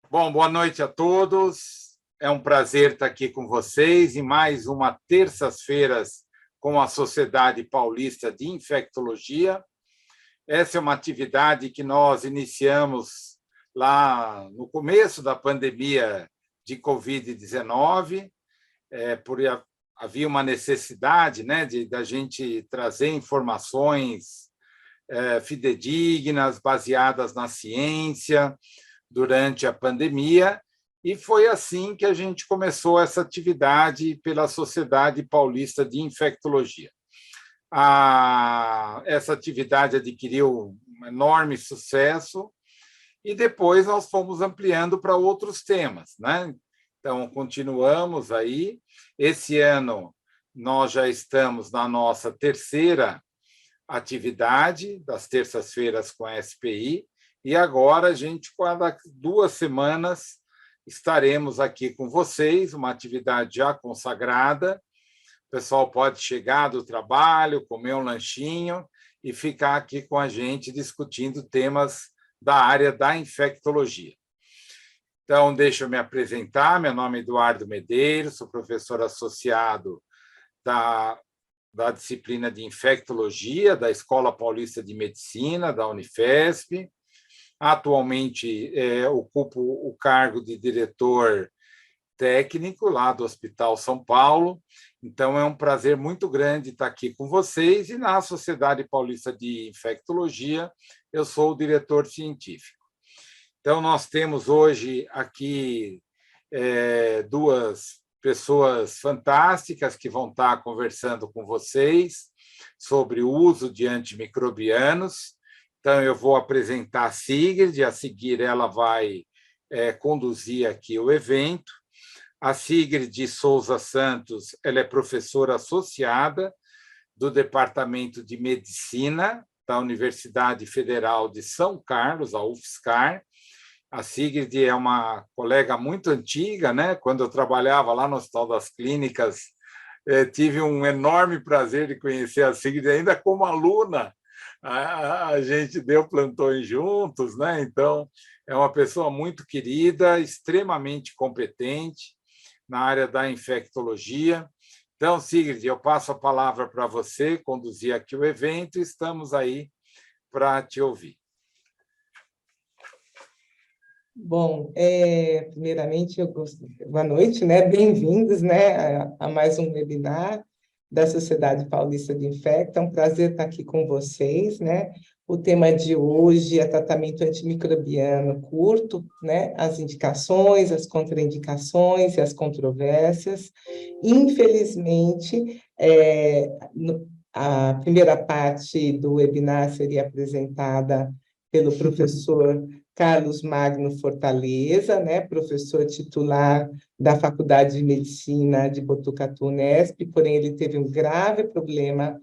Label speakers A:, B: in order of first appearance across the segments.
A: Bom, boa noite a todos. É um prazer estar aqui com vocês em mais uma terças-feiras com a Sociedade Paulista de Infectologia. Essa é uma atividade que nós iniciamos lá no começo da pandemia de Covid-19, havia uma necessidade, né, da gente trazer informações fidedignas, baseadas na ciência, durante a pandemia, e foi assim que a gente começou essa atividade pela Sociedade Paulista de Infectologia. Essa atividade adquiriu um enorme sucesso e depois nós fomos ampliando para outros temas, né? Então, continuamos aí. Esse ano, nós já estamos na nossa terceira atividade, das terças-feiras com a SPI, e agora a gente, cada 2 semanas, estaremos aqui com vocês, uma atividade já consagrada. O pessoal pode chegar do trabalho, comer um lanchinho e ficar aqui com a gente discutindo temas da área da infectologia. Então, deixa eu me apresentar. Meu nome é Eduardo Medeiros, sou professor associado da disciplina de infectologia da Escola Paulista de Medicina, da Unifesp. Atualmente, ocupo o cargo de diretor técnico lá do Hospital São Paulo. Então, é um prazer muito grande estar aqui com vocês. E na Sociedade Paulista de Infectologia, eu sou o diretor científico. Então, nós temos hoje aqui 2 pessoas fantásticas que vão estar conversando com vocês sobre o uso de antimicrobianos. Então, eu vou apresentar a Sigrid, a seguir ela vai conduzir aqui o evento. A Sigrid Souza Santos, ela é professora associada do Departamento de Medicina da Universidade Federal de São Carlos, a UFSCar. A Sigrid é uma colega muito antiga, né? Quando eu trabalhava lá no Hospital das Clínicas, tive um enorme prazer de conhecer a Sigrid, ainda como aluna. A gente deu plantões juntos, né? Então, é uma pessoa muito querida, extremamente competente na área da infectologia. Então, Sigrid, eu passo a palavra para você conduzir aqui o evento e estamos aí para te ouvir.
B: Bom, primeiramente, boa noite, né? Bem-vindos, né, a mais um webinar da Sociedade Paulista de Infecta. É um prazer estar aqui com vocês, né? O tema de hoje é tratamento antimicrobiano curto, né? As indicações, as contraindicações e as controvérsias. Infelizmente, a primeira parte do webinar seria apresentada pelo professor Carlos Magno Fortaleza, né, professor titular da Faculdade de Medicina de Botucatu, Unesp, porém ele teve um grave problema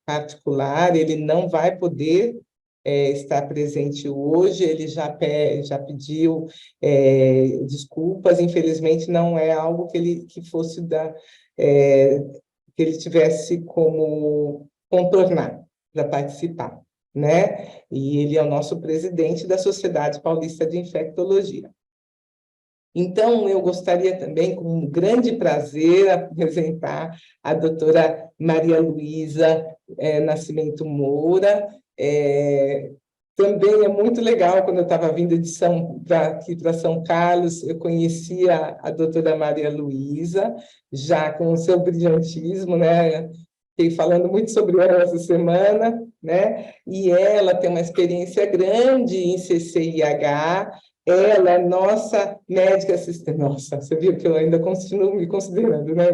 B: particular, ele não vai poder estar presente hoje, ele já pediu desculpas, infelizmente não é algo que fosse que ele tivesse como contornar para participar, né? E ele é o nosso presidente da Sociedade Paulista de Infectologia. Então, eu gostaria também, com um grande prazer, apresentar a doutora Maria Luísa Nascimento Moura. Também é muito legal, quando eu estava vindo aqui para São Carlos, eu conhecia a doutora Maria Luísa, já com o seu brilhantismo, né? Fiquei falando muito sobre ela essa semana, né? E ela tem uma experiência grande em CCIH, ela é nossa médica assistente. Nossa, você viu que eu ainda continuo me considerando, né?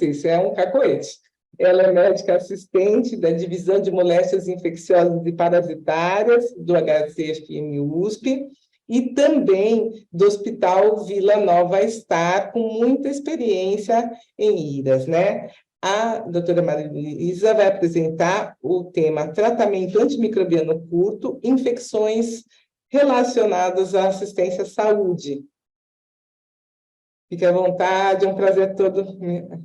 B: Isso é um cacoete. Ela é médica assistente da Divisão de Moléstias Infecciosas e Parasitárias do HCFM USP e também do Hospital Vila Nova Star, com muita experiência em IRAS, né? A doutora Maria Luísa vai apresentar o tema tratamento antimicrobiano curto, infecções relacionadas à assistência à saúde. Fique à vontade, é um prazer todo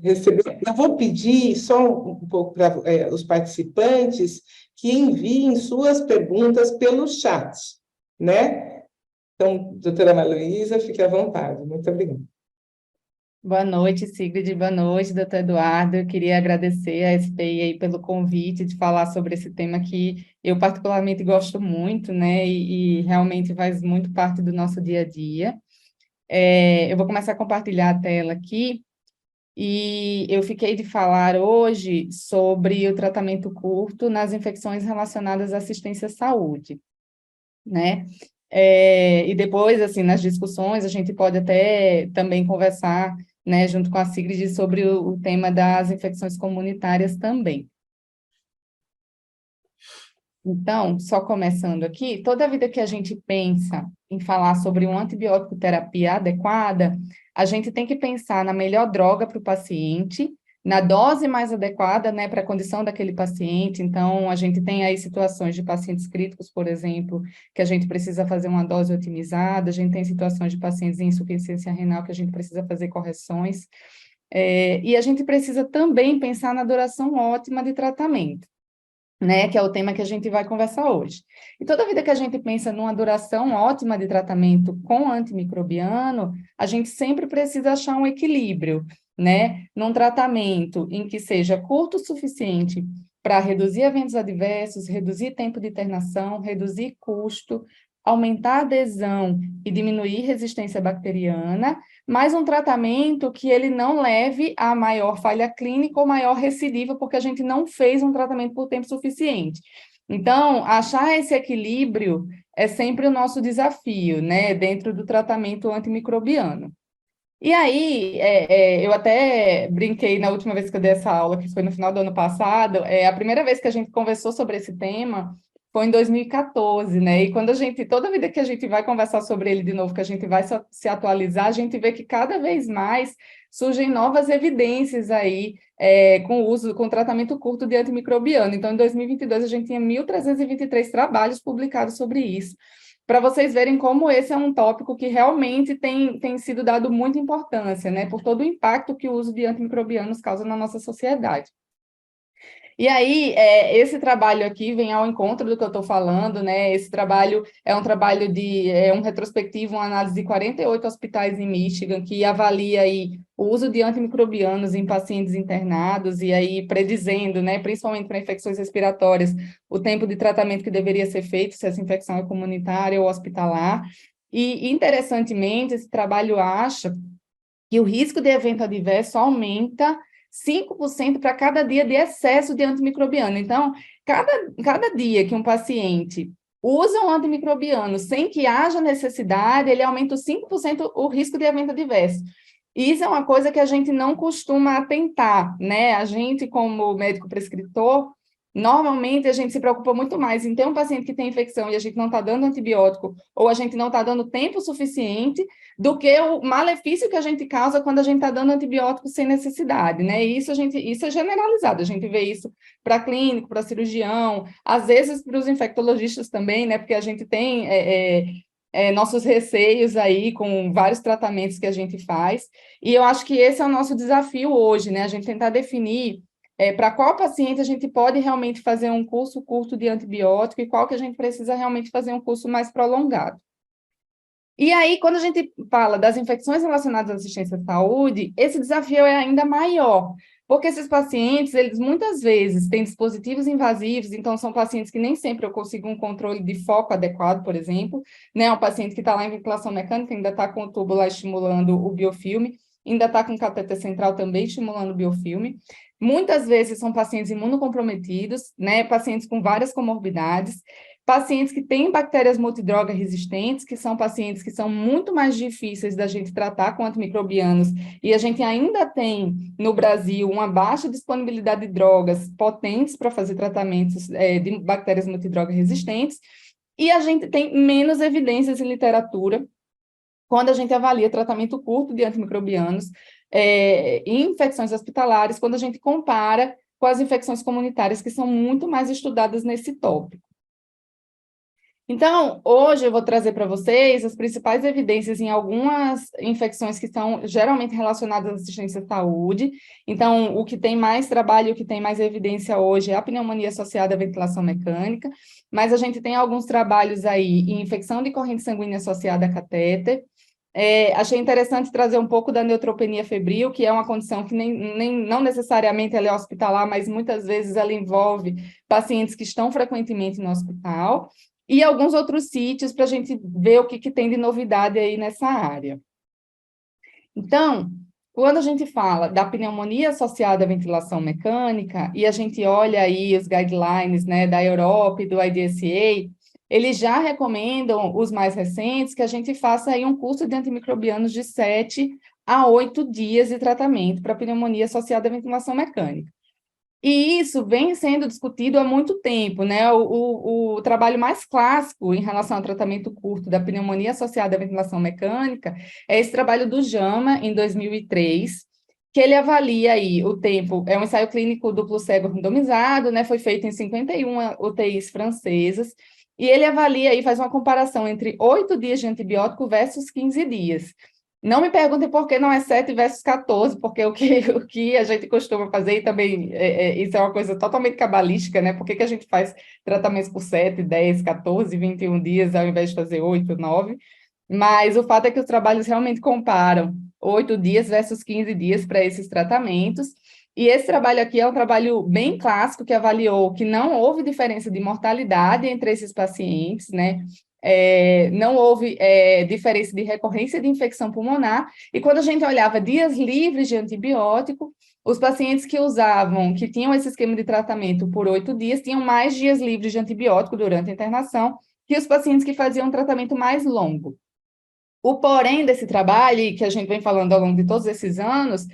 B: receber. Eu vou pedir só um pouco para os participantes que enviem suas perguntas pelo chat, né? Então, doutora Maria Luísa, fique à vontade. Muito obrigada.
C: Boa noite, Sigrid. Boa noite, doutor Eduardo. Eu queria agradecer a SPI aí pelo convite de falar sobre esse tema que eu particularmente gosto muito, né? E realmente faz muito parte do nosso dia a dia. Eu vou começar a compartilhar a tela aqui. E eu fiquei de falar hoje sobre o tratamento curto nas infecções relacionadas à assistência à saúde, né? E depois, assim, nas discussões, a gente pode até também conversar, né, junto com a Sigrid, sobre o tema das infecções comunitárias também. Então, só começando aqui, toda vida que a gente pensa em falar sobre uma antibiótico terapia adequada, a gente tem que pensar na melhor droga para o paciente, na dose mais adequada, né, para a condição daquele paciente. Então, a gente tem aí situações de pacientes críticos, por exemplo, que a gente precisa fazer uma dose otimizada, a gente tem situações de pacientes em insuficiência renal que a gente precisa fazer correções, e a gente precisa também pensar na duração ótima de tratamento, né, que é o tema que a gente vai conversar hoje. E toda vida que a gente pensa numa duração ótima de tratamento com antimicrobiano, a gente sempre precisa achar um equilíbrio, né, num tratamento em que seja curto o suficiente para reduzir eventos adversos, reduzir tempo de internação, reduzir custo, aumentar a adesão e diminuir resistência bacteriana, mas um tratamento que ele não leve a maior falha clínica ou maior recidiva, porque a gente não fez um tratamento por tempo suficiente. Então, achar esse equilíbrio é sempre o nosso desafio, né, dentro do tratamento antimicrobiano. E aí, eu até brinquei na última vez que eu dei essa aula, que foi no final do ano passado, a primeira vez que a gente conversou sobre esse tema foi em 2014, né? E quando toda vida que a gente vai conversar sobre ele de novo, que a gente vai se atualizar, a gente vê que cada vez mais surgem novas evidências aí com o tratamento curto de antimicrobiano. Então, em 2022, a gente tinha 1.323 trabalhos publicados sobre isso, para vocês verem como esse é um tópico que realmente tem sido dado muita importância, né, por todo o impacto que o uso de antimicrobianos causa na nossa sociedade. E aí, esse trabalho aqui vem ao encontro do que eu estou falando, né? Esse trabalho é um trabalho um retrospectivo, uma análise de 48 hospitais em Michigan, que avalia aí o uso de antimicrobianos em pacientes internados, e aí predizendo, né, principalmente para infecções respiratórias, o tempo de tratamento que deveria ser feito, se essa infecção é comunitária ou hospitalar. E, interessantemente, esse trabalho acha que o risco de evento adverso aumenta 5% para cada dia de excesso de antimicrobiano. Então, cada dia que um paciente usa um antimicrobiano sem que haja necessidade, ele aumenta 5% o risco de evento adverso. E isso é uma coisa que a gente não costuma atentar, né? A gente, como médico prescritor, normalmente a gente se preocupa muito mais em ter um paciente que tem infecção e a gente não está dando antibiótico, ou a gente não está dando tempo suficiente, do que o malefício que a gente causa quando a gente está dando antibiótico sem necessidade, né? E isso é generalizado, a gente vê isso para clínico, para cirurgião, às vezes para os infectologistas também, né? Porque a gente tem nossos receios aí com vários tratamentos que a gente faz, e eu acho que esse é o nosso desafio hoje, né? A gente tentar definir para qual paciente a gente pode realmente fazer um curso curto de antibiótico e qual que a gente precisa realmente fazer um curso mais prolongado. E aí, quando a gente fala das infecções relacionadas à assistência à saúde, esse desafio é ainda maior, porque esses pacientes, eles muitas vezes têm dispositivos invasivos, então são pacientes que nem sempre eu consigo um controle de foco adequado, por exemplo, né? Um paciente que está lá em ventilação mecânica, ainda está com o tubo lá estimulando o biofilme, ainda está com o cateter central também estimulando o biofilme. Muitas vezes são pacientes imunocomprometidos, né? Pacientes com várias comorbidades, pacientes que têm bactérias multidroga resistentes, que são pacientes que são muito mais difíceis da gente tratar com antimicrobianos, e a gente ainda tem, no Brasil, uma baixa disponibilidade de drogas potentes para fazer tratamentos de bactérias multidroga resistentes, e a gente tem menos evidências em literatura quando a gente avalia tratamento curto de antimicrobianos em infecções hospitalares, quando a gente compara com as infecções comunitárias, que são muito mais estudadas nesse tópico. Então, hoje eu vou trazer para vocês as principais evidências em algumas infecções que são geralmente relacionadas à assistência à saúde. Então, o que tem mais trabalho, o que tem mais evidência hoje é a pneumonia associada à ventilação mecânica, mas a gente tem alguns trabalhos aí em infecção de corrente sanguínea associada a catéter. Achei interessante trazer um pouco da neutropenia febril, que é uma condição que não necessariamente ela é hospitalar, mas muitas vezes ela envolve pacientes que estão frequentemente no hospital, e alguns outros sítios para a gente ver o que tem de novidade aí nessa área. Então, quando a gente fala da pneumonia associada à ventilação mecânica, e a gente olha aí os guidelines, né, da Europa e do IDSA, eles já recomendam, os mais recentes, que a gente faça aí um curso de antimicrobianos de 7 a 8 dias de tratamento para pneumonia associada à ventilação mecânica. E isso vem sendo discutido há muito tempo, né? O trabalho mais clássico em relação ao tratamento curto da pneumonia associada à ventilação mecânica é esse trabalho do JAMA, em 2003, que ele avalia aí o tempo, é um ensaio clínico duplo cego randomizado, né? Foi feito em 51 UTIs francesas, e ele avalia aí, faz uma comparação entre 8 dias de antibiótico versus 15 dias. Não me perguntem por que não é 7 versus 14, porque o que a gente costuma fazer, e também isso é uma coisa totalmente cabalística, né? Por que a gente faz tratamentos por 7, 10, 14, 21 dias, ao invés de fazer 8, 9? Mas o fato é que os trabalhos realmente comparam 8 dias versus 15 dias para esses tratamentos, e esse trabalho aqui é um trabalho bem clássico, que avaliou que não houve diferença de mortalidade entre esses pacientes, né? Não houve diferença de recorrência de infecção pulmonar, e quando a gente olhava dias livres de antibiótico, os pacientes que tinham esse esquema de tratamento por 8 dias, tinham mais dias livres de antibiótico durante a internação que os pacientes que faziam um tratamento mais longo. O porém desse trabalho, que a gente vem falando ao longo de todos esses anos,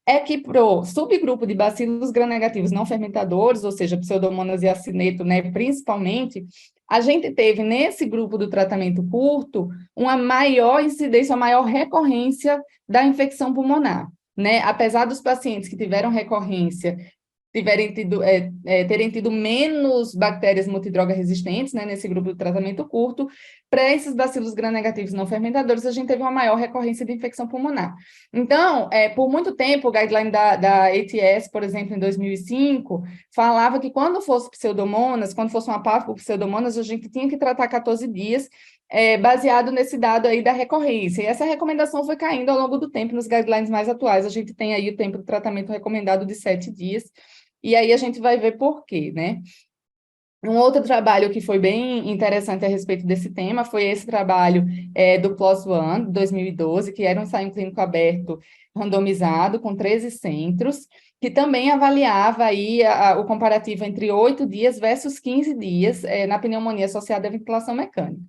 C: é que para o subgrupo de bacilos gram-negativos não fermentadores, ou seja, Pseudomonas e acineto, né, principalmente, a gente teve nesse grupo do tratamento curto uma maior incidência, uma maior recorrência da infecção pulmonar, né? Apesar dos pacientes que tiveram recorrência terem tido menos bactérias multidroga resistentes, né, nesse grupo de tratamento curto, para esses bacilos gram-negativos não fermentadores, a gente teve uma maior recorrência de infecção pulmonar. Então, por muito tempo, o guideline da ATS, por exemplo, em 2005, falava que quando fosse pseudomonas, quando fosse uma parvo por pseudomonas, a gente tinha que tratar 14 dias, baseado nesse dado aí da recorrência. E essa recomendação foi caindo ao longo do tempo. Nos guidelines mais atuais, a gente tem aí o tempo de tratamento recomendado de 7 dias, e aí a gente vai ver por quê, né? Um outro trabalho que foi bem interessante a respeito desse tema foi esse trabalho do PLOS ONE, de 2012, que era um ensaio clínico aberto randomizado com 13 centros, que também avaliava aí o comparativo entre 8 dias versus 15 dias na pneumonia associada à ventilação mecânica.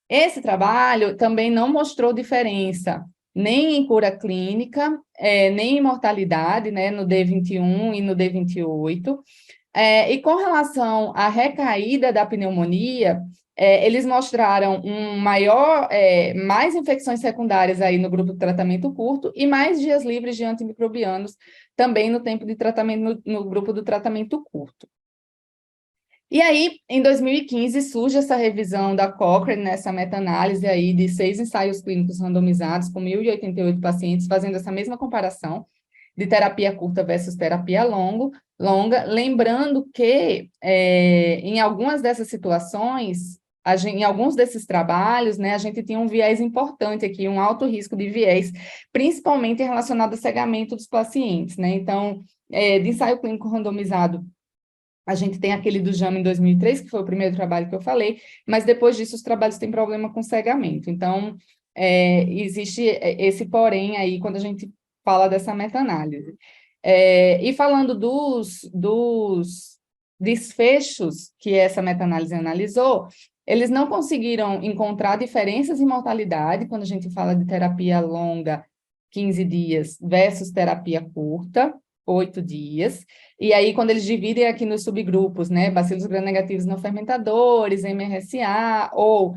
C: Esse trabalho também não mostrou diferença nem em cura clínica, nem em mortalidade, né, no D21 e no D28. E com relação à recaída da pneumonia, eles mostraram mais infecções secundárias aí no grupo de tratamento curto e mais dias livres de antimicrobianos também no tempo de tratamento, no grupo do tratamento curto. E aí, em 2015, surge essa revisão da Cochrane, nessa meta-análise aí de 6 ensaios clínicos randomizados com 1.088 pacientes, fazendo essa mesma comparação de terapia curta versus terapia longa, lembrando que em algumas dessas situações, em alguns desses trabalhos, né, a gente tinha um viés importante aqui, um alto risco de viés, principalmente relacionado ao cegamento dos pacientes, né? Então, de ensaio clínico randomizado, a gente tem aquele do JAMA em 2003, que foi o primeiro trabalho que eu falei, mas depois disso os trabalhos têm problema com cegamento. Então, existe esse porém aí quando a gente fala dessa meta-análise. E falando dos desfechos que essa meta-análise analisou, eles não conseguiram encontrar diferenças em mortalidade quando a gente fala de terapia longa, 15 dias, versus terapia curta, 8 dias. E aí, quando eles dividem aqui nos subgrupos, né, bacilos gram-negativos não fermentadores, MRSA, ou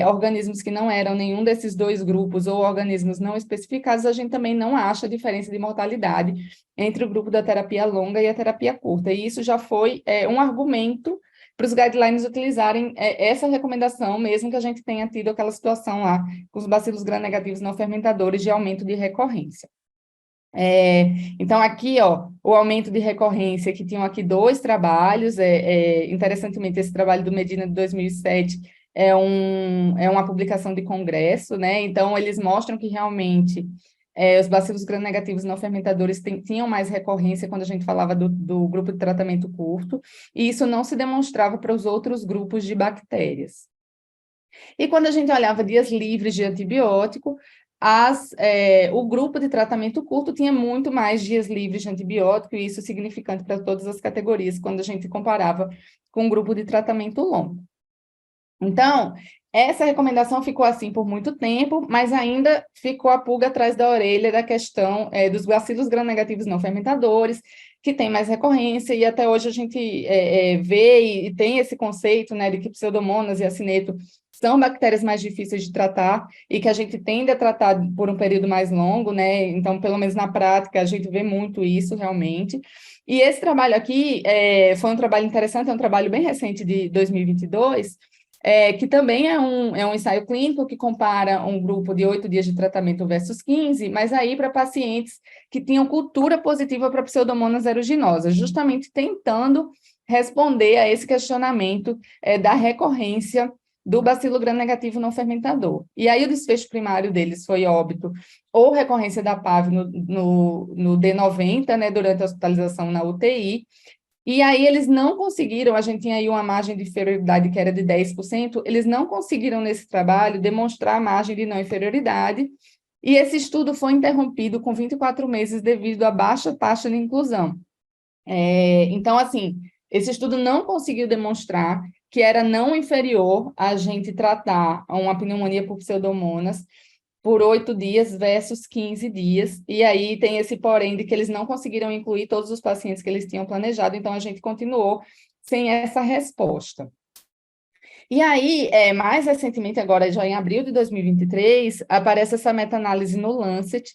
C: organismos que não eram nenhum desses dois grupos, ou organismos não especificados, a gente também não acha diferença de mortalidade entre o grupo da terapia longa e a terapia curta. E isso já foi um argumento para os guidelines utilizarem essa recomendação, mesmo que a gente tenha tido aquela situação lá com os bacilos gram-negativos não fermentadores de aumento de recorrência. Então, aqui, ó, o aumento de recorrência, que tinham aqui 2 trabalhos, interessantemente, esse trabalho do Medina de 2007 é uma publicação de congresso, né? Então, eles mostram que realmente os bacilos gram-negativos não fermentadores tinham mais recorrência quando a gente falava do grupo de tratamento curto, e isso não se demonstrava para os outros grupos de bactérias. E quando a gente olhava dias livres de antibiótico, o grupo de tratamento curto tinha muito mais dias livres de antibiótico, e isso é significante para todas as categorias, quando a gente comparava com o grupo de tratamento longo. Então, essa recomendação ficou assim por muito tempo, mas ainda ficou a pulga atrás da orelha da questão dos bacilos gram-negativos não fermentadores, que tem mais recorrência, e até hoje a gente vê e tem esse conceito, né, de que Pseudomonas e acineto são bactérias mais difíceis de tratar e que a gente tende a tratar por um período mais longo, né? Então, pelo menos na prática, a gente vê muito isso realmente. E esse trabalho aqui foi um trabalho interessante, é um trabalho bem recente de 2022, que também é um ensaio clínico que compara um grupo de 8 dias de tratamento versus 15, mas aí para pacientes que tinham cultura positiva para Pseudomonas aeruginosa, justamente tentando responder a esse questionamento da recorrência do bacilo gram-negativo não fermentador. E aí o desfecho primário deles foi óbito ou recorrência da PAV no D90, né, durante a hospitalização na UTI, e aí eles não conseguiram, a gente tinha aí uma margem de inferioridade que era de 10%, eles não conseguiram nesse trabalho demonstrar a margem de não inferioridade, e esse estudo foi interrompido com 24 meses devido à baixa taxa de inclusão. Então, assim, esse estudo não conseguiu demonstrar que era não inferior a gente tratar uma pneumonia por pseudomonas por 8 dias versus 15 dias, e aí tem esse porém de que eles não conseguiram incluir todos os pacientes que eles tinham planejado, então a gente continuou sem essa resposta. E aí, mais recentemente, agora já em abril de 2023, aparece essa meta-análise no Lancet,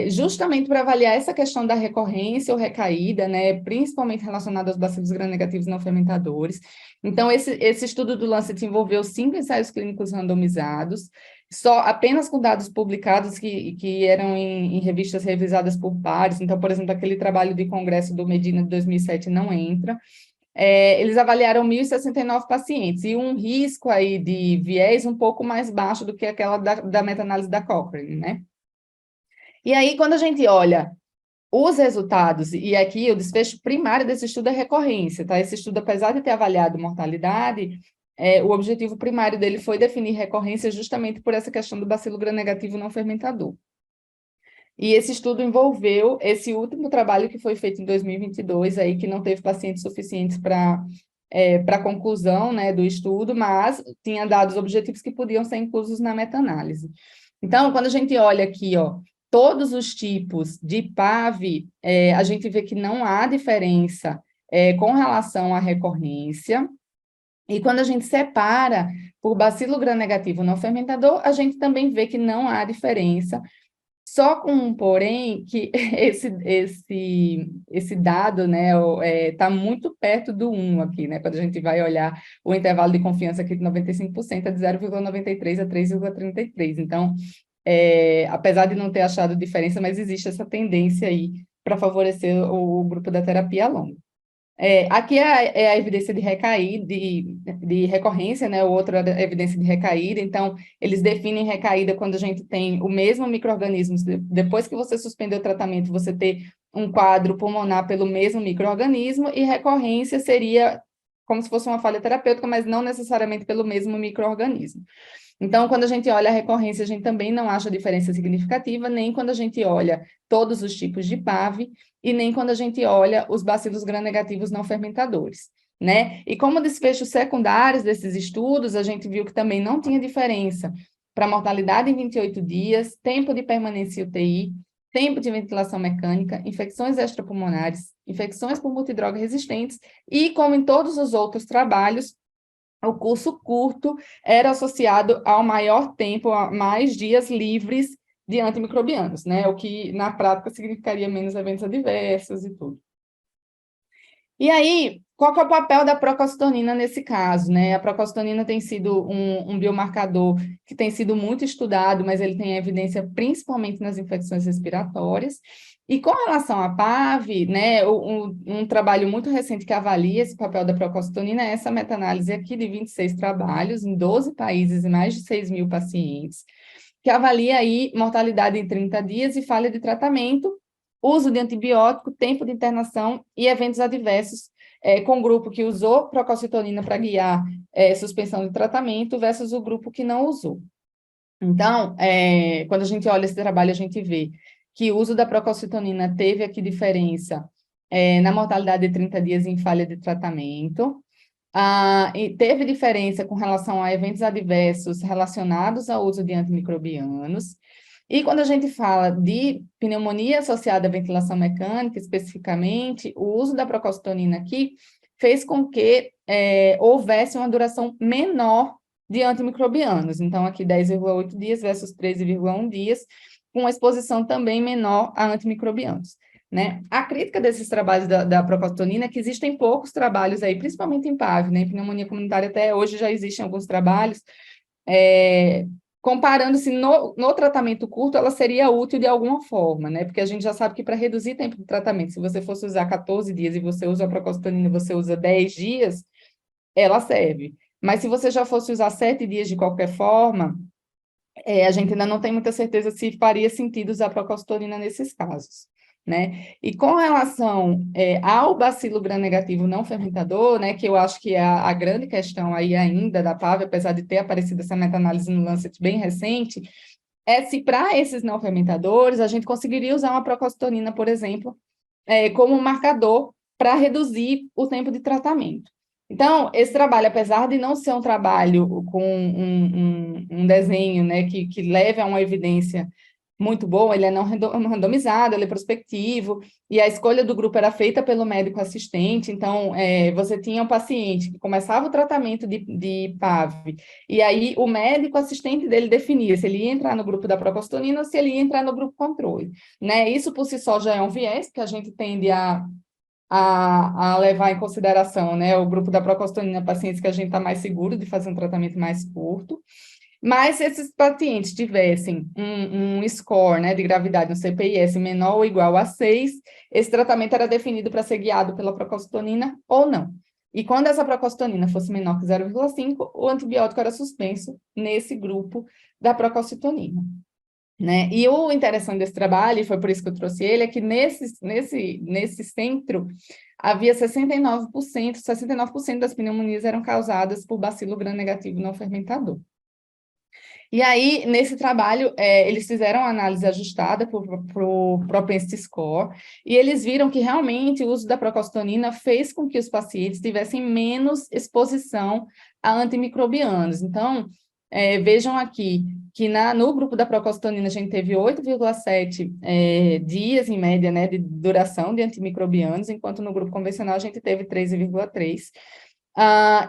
C: justamente para avaliar essa questão da recorrência ou recaída, né, principalmente relacionada aos bacilos gram-negativos não fermentadores. Então, esse estudo do Lancet envolveu 5 ensaios clínicos randomizados, apenas com dados publicados que eram em revistas revisadas por pares. Então, por exemplo, aquele trabalho de congresso do Medina de 2007 não entra. Eles avaliaram 1.069 pacientes, e um risco aí de viés um pouco mais baixo do que aquela da meta-análise da Cochrane, né? E aí, quando a gente olha os resultados, e aqui o desfecho primário desse estudo é recorrência, tá? Esse estudo, apesar de ter avaliado mortalidade, o objetivo primário dele foi definir recorrência justamente por essa questão do bacilo gram-negativo não fermentador. E esse estudo envolveu esse último trabalho que foi feito em 2022, aí, que não teve pacientes suficientes para conclusão, né, do estudo, mas tinha dados objetivos que podiam ser inclusos na meta-análise. Então, quando a gente olha aqui, ó, todos os tipos de PAV, a gente vê que não há diferença com relação à recorrência, e quando a gente separa por bacilo gram-negativo não fermentador, a gente também vê que não há diferença, só com um porém, que esse dado, né, está muito perto do 1 aqui, né, quando a gente vai olhar o intervalo de confiança aqui de 95% é de 0,93 a 3,33. Então, apesar de não ter achado diferença, mas existe essa tendência aí para favorecer o grupo da terapia longa. Aqui é a evidência de recaída, de recorrência, né? Outra evidência de recaída. Então, eles definem recaída quando a gente tem o mesmo micro-organismo. Depois que você suspendeu o tratamento, você ter um quadro pulmonar pelo mesmo micro-organismo, e recorrência seria como se fosse uma falha terapêutica, mas não necessariamente pelo mesmo micro-organismo. Então, quando a gente olha a recorrência, a gente também não acha diferença significativa, nem quando a gente olha todos os tipos de PAV, e nem quando a gente olha os bacilos gram-negativos não fermentadores, né? E como desfechos secundários desses estudos, a gente viu que também não tinha diferença para mortalidade em 28 dias, tempo de permanência em UTI, tempo de ventilação mecânica, infecções extrapulmonares, infecções por multidroga resistentes, e como em todos os outros trabalhos, o curso curto era associado ao maior tempo, a mais dias livres de antimicrobianos, né? O que, na prática, significaria menos eventos adversos e tudo. E aí, qual que é o papel da procalcitonina nesse caso, né? A procalcitonina tem sido um biomarcador que tem sido muito estudado, mas ele tem evidência principalmente nas infecções respiratórias. E com relação à PAV, né, um trabalho muito recente que avalia esse papel da procalcitonina é essa meta-análise aqui de 26 trabalhos em 12 países e mais de 6.000 pacientes, que avalia aí mortalidade em 30 dias e falha de tratamento, uso de antibiótico, tempo de internação e eventos adversos, com o grupo que usou procalcitonina para guiar suspensão de tratamento versus o grupo que não usou. Então, quando a gente olha esse trabalho, a gente vê que o uso da procalcitonina teve aqui diferença na mortalidade de 30 dias em falha de tratamento, e teve diferença com relação a eventos adversos relacionados ao uso de antimicrobianos. E quando a gente fala de pneumonia associada à ventilação mecânica, especificamente, o uso da procalcitonina aqui fez com que houvesse uma duração menor de antimicrobianos. Então, aqui 10,8 dias versus 13,1 dias, com exposição também menor a antimicrobianos. Né? A crítica desses trabalhos da procalcitonina é que existem poucos trabalhos aí, principalmente em PAV, né? Em pneumonia comunitária até hoje já existem alguns trabalhos, comparando-se no tratamento curto, ela seria útil de alguma forma, né? Porque a gente já sabe que para reduzir tempo de tratamento, se você fosse usar 14 dias e você usa a procalcitonina e você usa 10 dias, ela serve. Mas se você já fosse usar 7 dias de qualquer forma, a gente ainda não tem muita certeza se faria sentido usar procalcitonina nesses casos, né? E com relação ao bacilo gram-negativo não fermentador, né, que eu acho que é a grande questão aí ainda da PAV, apesar de ter aparecido essa meta-análise no Lancet bem recente, é se para esses não fermentadores a gente conseguiria usar uma procalcitonina, por exemplo, como marcador para reduzir o tempo de tratamento. Então, esse trabalho, apesar de não ser um trabalho com um desenho, né, que leve a uma evidência muito bom, ele é não randomizado, ele é prospectivo, e a escolha do grupo era feita pelo médico assistente, então você tinha um paciente que começava o tratamento de PAV, e aí o médico assistente dele definia se ele ia entrar no grupo da procalcitonina ou se ele ia entrar no grupo controle, né? Isso por si só já é um viés que a gente tende a levar em consideração, né, o grupo da procalcitonina, pacientes que a gente está mais seguro de fazer um tratamento mais curto. Mas se esses pacientes tivessem um score, né, de gravidade, um CPIS menor ou igual a 6, esse tratamento era definido para ser guiado pela procalcitonina ou não. E quando essa procalcitonina fosse menor que 0,5, o antibiótico era suspenso nesse grupo da procalcitonina. Né? E o interessante desse trabalho, e foi por isso que eu trouxe ele, é que nesse centro havia 69% das pneumonias eram causadas por bacilo gram-negativo não fermentador. E aí, nesse trabalho, eles fizeram uma análise ajustada para o Propensity Score, e eles viram que realmente o uso da procalcitonina fez com que os pacientes tivessem menos exposição a antimicrobianos. Então, vejam aqui que no grupo da procalcitonina a gente teve 8,7 dias, em média, né, de duração de antimicrobianos, enquanto no grupo convencional a gente teve 13,3.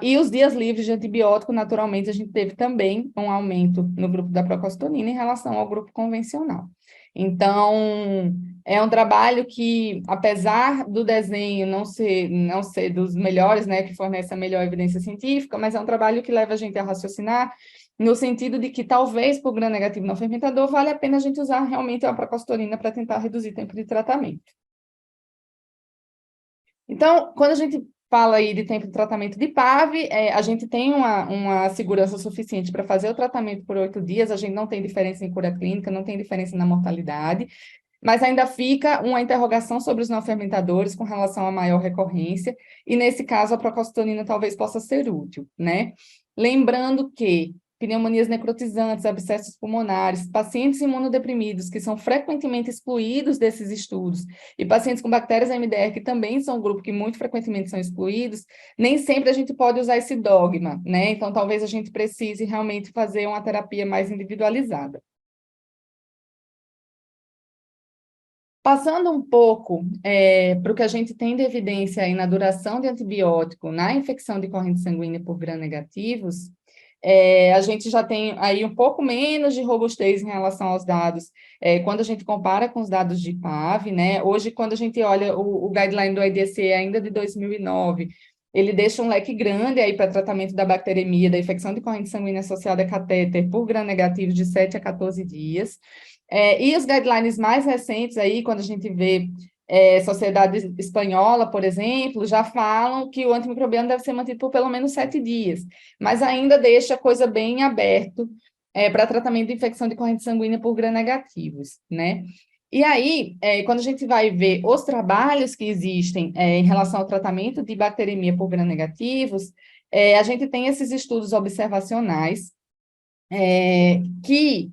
C: E os dias livres de antibiótico, naturalmente, a gente teve também um aumento no grupo da procalcitonina em relação ao grupo convencional. Então, é um trabalho que, apesar do desenho não ser dos melhores, né, que fornece a melhor evidência científica, mas é um trabalho que leva a gente a raciocinar no sentido de que, talvez, para o gram-negativo não fermentador, vale a pena a gente usar realmente a procalcitonina para tentar reduzir o tempo de tratamento. Então, quando a gente fala aí de tempo de tratamento de PAV, a gente tem uma segurança suficiente para fazer o tratamento por 8 dias, a gente não tem diferença em cura clínica, não tem diferença na mortalidade, mas ainda fica uma interrogação sobre os não fermentadores com relação a maior recorrência, e nesse caso a procalcitonina talvez possa ser útil, né? Lembrando que pneumonias necrotizantes, abscessos pulmonares, pacientes imunodeprimidos, que são frequentemente excluídos desses estudos, e pacientes com bactérias MDR, que também são um grupo que muito frequentemente são excluídos, nem sempre a gente pode usar esse dogma, né? Então, talvez a gente precise realmente fazer uma terapia mais individualizada. Passando um pouco para o que a gente tem de evidência aí na duração de antibiótico na infecção de corrente sanguínea por gram-negativos, a gente já tem aí um pouco menos de robustez em relação aos dados, quando a gente compara com os dados de PAV, né? Hoje, quando a gente olha o guideline do IDSE ainda de 2009, ele deixa um leque grande aí para tratamento da bacteremia, da infecção de corrente sanguínea associada a catéter por gram-negativo de 7 a 14 dias. E os guidelines mais recentes aí, quando a gente vê Sociedade Espanhola, por exemplo, já falam que o antimicrobiano deve ser mantido por pelo menos 7 dias, mas ainda deixa a coisa bem aberto para tratamento de infecção de corrente sanguínea por gram-negativos, né? E aí, quando a gente vai ver os trabalhos que existem em relação ao tratamento de bacteremia por gram-negativos, a gente tem esses estudos observacionais, que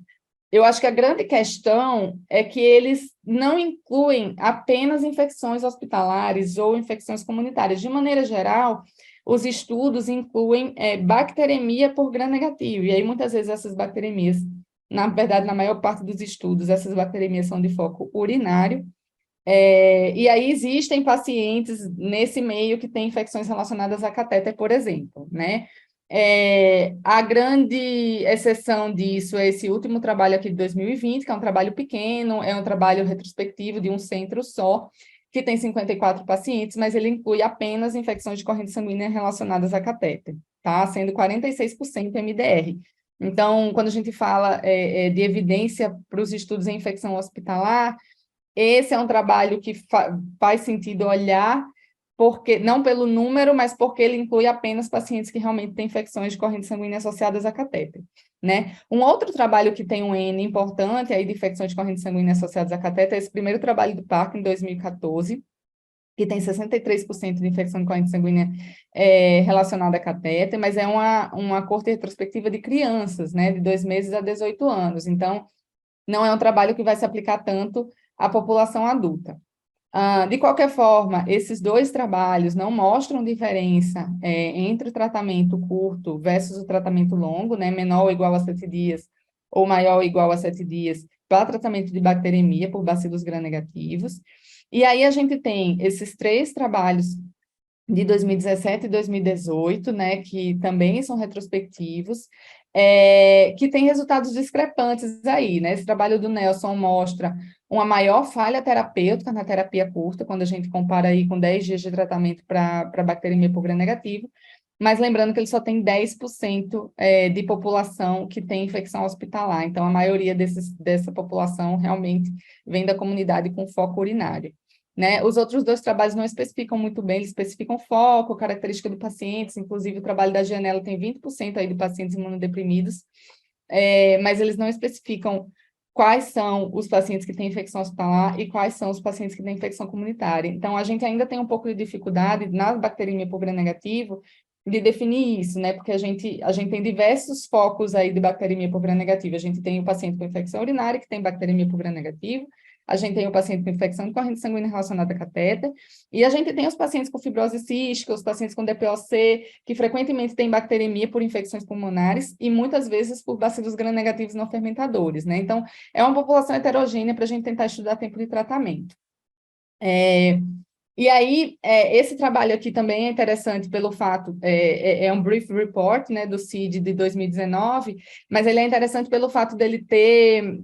C: eu acho que a grande questão é que eles não incluem apenas infecções hospitalares ou infecções comunitárias. De maneira geral, os estudos incluem bacteremia por gram-negativo, e aí muitas vezes essas bacteremias, na verdade, na maior parte dos estudos, essas bacteremias são de foco urinário, e aí existem pacientes nesse meio que têm infecções relacionadas a catéter, por exemplo, né? A grande exceção disso é esse último trabalho aqui de 2020, que é um trabalho pequeno, é um trabalho retrospectivo de um centro só, que tem 54 pacientes, mas ele inclui apenas infecções de corrente sanguínea relacionadas a catéter, tá? Sendo 46% MDR. Então, quando a gente fala de evidência para os estudos em infecção hospitalar, esse é um trabalho que faz sentido olhar, porque não pelo número, mas porque ele inclui apenas pacientes que realmente têm infecções de corrente sanguínea associadas a catéter, né? Um outro trabalho que tem um N importante aí de infecções de corrente sanguínea associadas a catéter é esse primeiro trabalho do Park, em 2014, que tem 63% de infecção de corrente sanguínea relacionada a catéter, mas é uma corte retrospectiva de crianças, né, de 2 meses a 18 anos. Então, não é um trabalho que vai se aplicar tanto à população adulta. De qualquer forma, esses dois trabalhos não mostram diferença entre o tratamento curto versus o tratamento longo, né, menor ou igual a 7 dias, ou maior ou igual a 7 dias, para tratamento de bacteremia por bacilos gram-negativos. E aí a gente tem esses 3 trabalhos de 2017 e 2018, né, que também são retrospectivos, que têm resultados discrepantes aí, né? Esse trabalho do Nelson mostra uma maior falha terapêutica na terapia curta, quando a gente compara aí com 10 dias de tratamento para bacteremia por gram-negativo, mas lembrando que ele só tem 10% de população que tem infecção hospitalar, então a maioria dessa população realmente vem da comunidade com foco urinário. Né? Os outros 2 trabalhos não especificam muito bem, eles especificam foco, característica do paciente, inclusive o trabalho da Gianella tem 20% aí de pacientes imunodeprimidos, mas eles não especificam quais são os pacientes que têm infecção hospitalar e quais são os pacientes que têm infecção comunitária. Então, a gente ainda tem um pouco de dificuldade na bacteremia por gram-negativo de definir isso, né? Porque a gente tem diversos focos aí de bacteremia por gram-negativo. A gente tem o paciente com infecção urinária que tem bacteremia por gram-negativo, a gente tem o paciente com infecção de corrente sanguínea relacionada a catéter, e a gente tem os pacientes com fibrose cística, os pacientes com DPOC, que frequentemente têm bacteremia por infecções pulmonares e muitas vezes por bacilos gram-negativos não fermentadores, né? Então, é uma população heterogênea para a gente tentar estudar tempo de tratamento. E aí, esse trabalho aqui também é interessante pelo fato, é um brief report, né, do CID de 2019, mas ele é interessante pelo fato dele ter